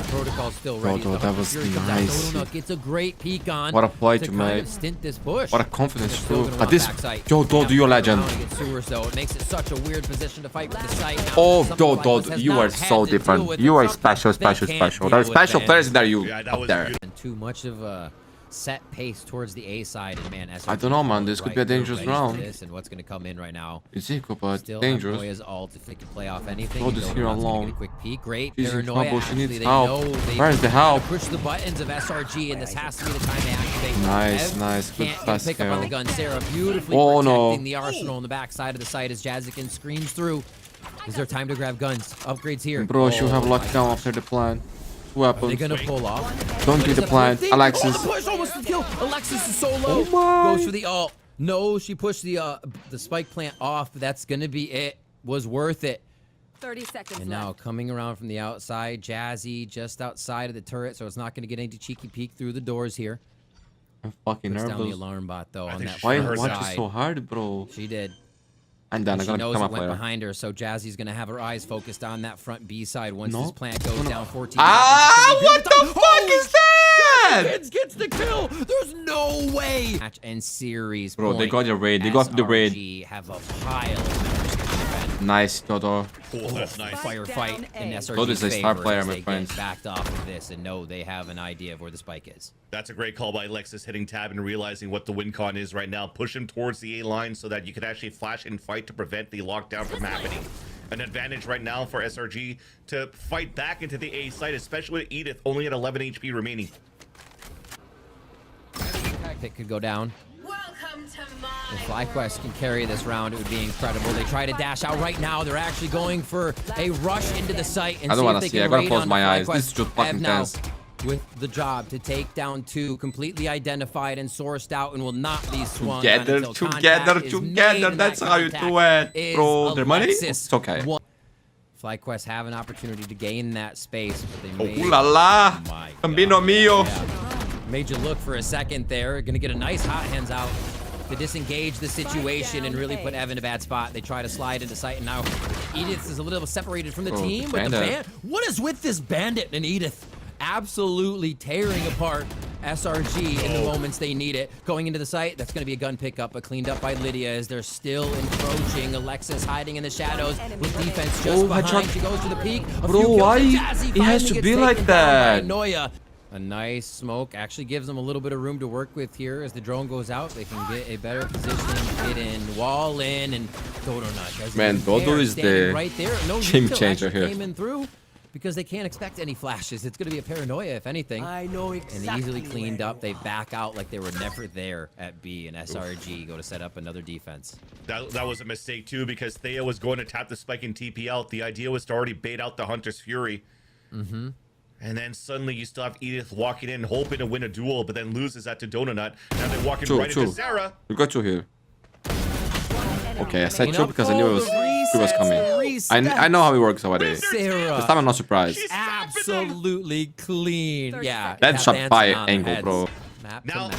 Protocol still ready. Dodo, that was Fury comes out. nice. Dodo gets a great peek on. What a play to kind make. of stint this push. What a confidence They're still too. gonna At want this, backside. yo, Dodo, you're a legend. Against Sewers, though. It makes it such a weird position to fight with the site now. Oh, Something Dodo, FlyQuest has you not are had so to deal different. with. You are Something special. they can't There are deal with, special man. players in there, you Yeah, that up was there. beautiful. And too much of a set pace towards the A side, and man, SRG I don't know, man. This could be a dangerous round. This and what's going to come in right now. It's equal, but Still dangerous. Have Noya's ult if they can play off anything. Oh, this here alone. Get a quick peek. Great. She's in Paranoia. trouble. She Actually, needs they help. know they Where's the help? Push the buttons of SRG, and this has to be the time they activate. Nice, Ev nice. Good can't fast pick up on the kill. gun. Sarah beautifully Oh, protecting no. the arsenal on the back side of the site as Jazikin screams through. Is there time to grab guns? Upgrades here. Bro, she'll have my lockdown after the plan. Two Are they weapons. gonna pull off? Don't do the plan. Alexis. Oh, the push almost the kill. Alexis is so low. Oh my. Goes for the ult. No, she pushed the spike plant off, but that's gonna be it. Was worth it. 30 seconds And left. now coming around from the outside, Jazzy just outside of the turret, so it's not gonna get any cheeky peek through the doors here. I'm fucking Puts down the nervous. alarm bot though on think that she Why front watch side. it so hard, bro? She did. And then I'm She gonna knows become a it went player. behind her, so Jazzy's gonna have her eyes focused on that front B side once No. this plant goes down 14. Ah, seconds. what the fuck is that? Kids gets the kill. There's no way. Match and series. Bro, they point. got the raid. They got the raid. SRG have a pile of members to defend. Nice, Toto. Oh, that's nice. Firefight in SRG's Toto is a star favor player, as my they friends. get backed off of this and know they have an idea of where the spike is. That's a great call by Alexis, hitting tab and realizing what the win con is right now. Push him towards the A line so that you can actually flash and fight to prevent the lockdown from happening. An advantage right now for SRG to fight back into the A site, especially with Edith only at 11 HP remaining. Pick could go down. Welcome to If my FlyQuest can carry this round, it would be incredible. They try to dash out right now. They're actually going for a rush into the site and I don't see wanna if they see. can I gotta raid close on my the eyes. FlyQuest. This is just fucking Ev now tense. with the job to take down two, completely identified and sourced out, and will not be swung on Together, until together, contact is together. made, and That's that how you contact do it, is bro. Their money? Alexis. It's okay. FlyQuest have an opportunity to gain that space, but they may. Ooh la la. Oh my Bambino God. mio. Yeah. Made you look for a second there. Gonna get a nice hot hands out to disengage the situation and really put Ev in a bad spot. They try to slide into sight, and now Edith is a little separated from the Bro, team. But the Bandit. what is with this Bandit and Edith? Absolutely tearing apart SRG in the moments they need it. Going into the site, that's going to be a gun pickup, but cleaned up by Lydia as they're still encroaching. Alexis hiding in the shadows with defense just Oh, behind. headshot. She goes to the peak. A Bro, few kills, why? and Jazzy It has finally to gets be like taken down by that. Noya. A nice smoke actually gives them a little bit of room to work with here. As the drone goes out, they can get a better position, get in, wall in, and Dodo not. Man, Dodo is the right there. No game detail changer actually here. Came in through because they can't expect any flashes. It's going to be a paranoia, if anything. I know And exactly. they easily cleaned up. They back out like they were never there at B, and SRG go to set up another defense. That was a mistake too, because Thea was going to tap the spike and TP out. The idea was to already bait out the Hunter's Fury. Mm-hmm. And then suddenly you still have Edith walking in, hoping to win a duel, but then loses that to Donut. Now they're walking right into Sarah. We got you here. Okay, I said You two know, because I knew it was coming. I know how it works already. This Sarah. time I'm not surprised. Absolutely clean. Yeah. That's tap Shopify dancing on the angle, heads. bro. Map to Now, map.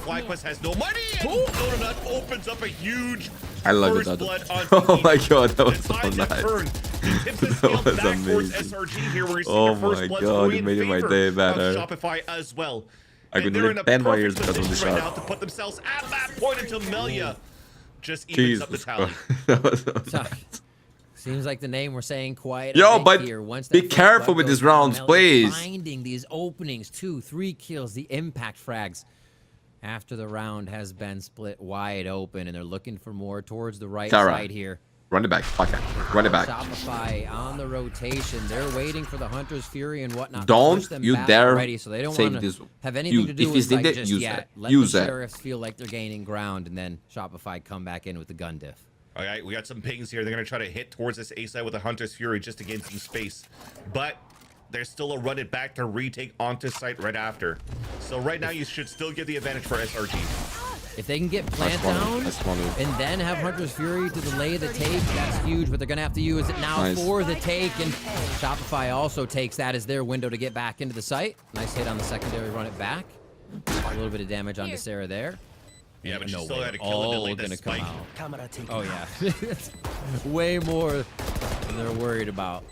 FlyQuest has no money, and Donut opens up a huge I love first it. blood Oh onto my Edith. god, that was The so tides have nice. turned. He tips the That scale was back towards amazing. SRG here, where he's Oh seeing the first my blood God, going it in made my favor day of better. Shopify as well. I And could they're win in a 10 more perfect years because of the position right now shot. to put themselves at that point until Melia just evens up the Jesus tally. Christ. That was so So, nice. seems like the name we're saying quiet. Yo, a bit but here. Once be that first careful blood with goes these rounds, down, please. Finding these openings, 2, 3 kills, the impact frags. After the round has been split wide open, and they're looking for more towards the right Sarah. side here. Run it back. Fuck it. Run it back. Shopify on the rotation. They're waiting for the Hunter's Fury and whatnot. to Don't push them you back dare already, so they don't save want this. to have anything to do If with he's fight needed, just use yet. it. Let Use the it. Sheriffs feel like they're gaining ground, and then Shopify come back in with the gun diff. All right, we got some pings here. They're going to try to hit towards this A side with a Hunter's Fury just to gain some space. But there's still a run it back to retake onto site right after. So right now you should still give the advantage for SRG. If they can get plant Nice one, down nice one. and then have Hunter's Fury to delay the take, that's huge, but they're going to have to use it now Nice. for the take, and Shopify also takes that as their window to get back into the site. Nice hit on the secondary, run it back. A little bit of damage onto Sarah there. Yeah, but she No still way. had to kill All it delay gonna the come spike. out. Camera taken. Oh, yeah. Way more than they're worried about.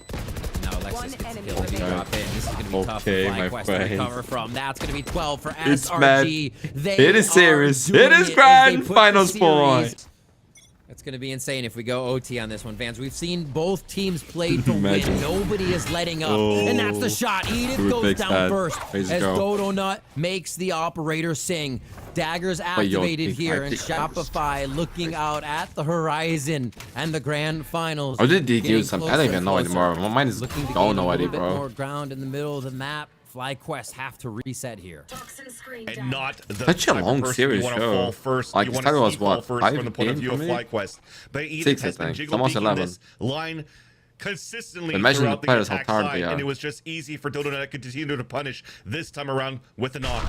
Now Alexis gets enemy killed. They remaining. drop in. This is going to be tough for Okay, my FlyQuest to friend. recover from. That's going to be 12 for It's SRG. They It is are serious. doing It is as they grand put final the spawn. series. It's It's going to be insane if we go OT on this one, fans. We've seen both teams play to win. Imagine. Nobody is letting up. And that's the shot. Edith Who goes picks down that? first Crazy as go. Dodo Nut makes the operator sing. Daggers activated here, and Shopify looking out at the horizon and the grand finals. Or did they Getting do something? I closer don't even and know closer. anymore. My mind is Looking to all gain no a idea, little bit bro. more ground in the middle of the map. FlyQuest have to reset here. And not the Such a type of long person series you want to show. fall first. Like, you this want title to was fall what, first 5 from the point of view of games for me? FlyQuest. But Edith 6, I has been think. jiggle Almost peeking 11. this line consistently Imagine the throughout the players how attack tired side, they are. and it was just easy for Dodo to continue to punish this time around with a knock.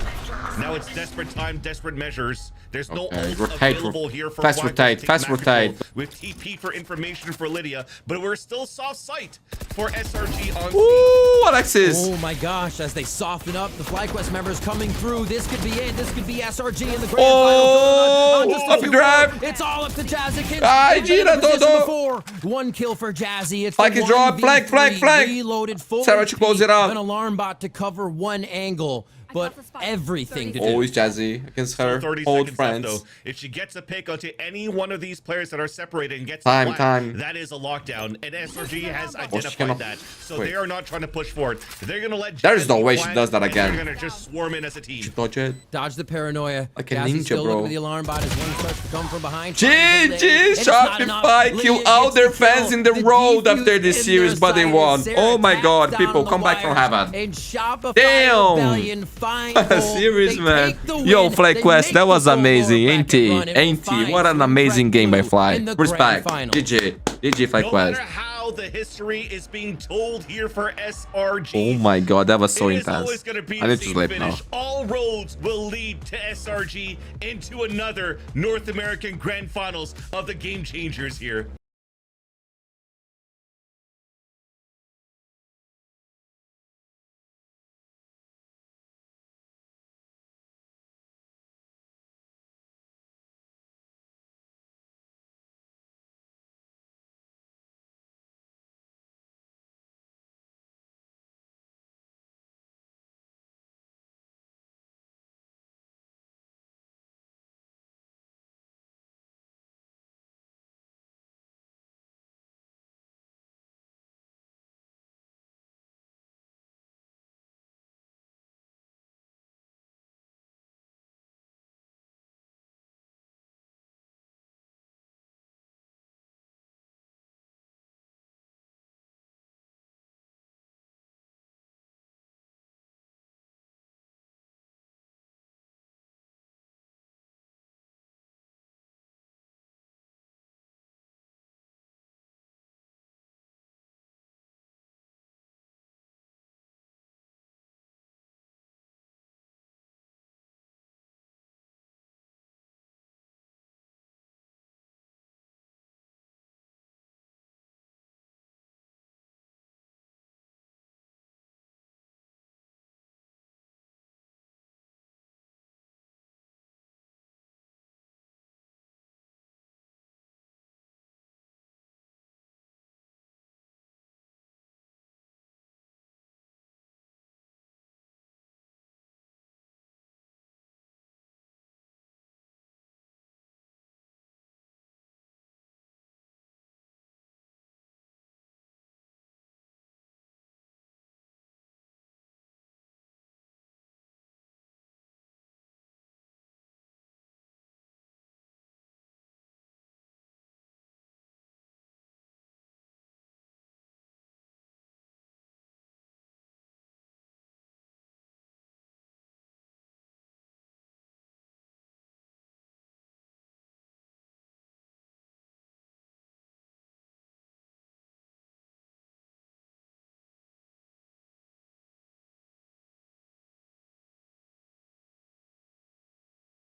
Now it's desperate time, desperate measures. There's no Okay, ult rotate, available here for fast FlyQuest rotate, to take fast back rotate. control. With TP for information for Lydia, but we're still soft sight for SRG on Ooh, Alexis. Oh my gosh, as they soften up, the FlyQuest members coming through. This could be it. This could be SRG in the grand Oh, final. Just a up few drive. more. It's all up to Jazzy. Ay, Gina, Dodo. Before. 1 kill for Jazzy. It's Flank is drop. Flank, flank, flank. Reloaded full Sarah to HP, close it out. An alarm bot to cover one angle, but everything to do. Always Jazzy against her 30 old seconds friends. left, though. If she gets a pick onto any one of these players that are separated and gets Time, a flat, time. that is a lockdown. And SRG has cannot- identified that. So Wait. they are not trying to push forward. They're going to let There's no Jazzy way she flat, does that and again. They're going to just swarm in as a team. Dodge it. Dodge the paranoia. Like a Jazzy ninja, still bro. looking at the alarm bot as one starts to come from behind. GG, It's not enough. Shopify Lydia kill all gets their the fans kill. in the road defuse after this in series, their but they side won. is Oh my Sarah god, tapped people, down come the back from wires. heaven. And Shopify Damn. Rebellion final. Serious, They man. take the Yo, win. FlyQuest, They that make was the full amazing, lower ain't bracket he? run and Ain't will he? What find an amazing Red game by Blue Fly. in the grand Respect. final. GG. GG, No FlyQuest. matter how the history is being told here for SRG. Oh my god, that was so it is always intense. going to be I a need to team sleep now. finish. All roads will lead to SRG into another North American Grand Finals of the Game Changers here.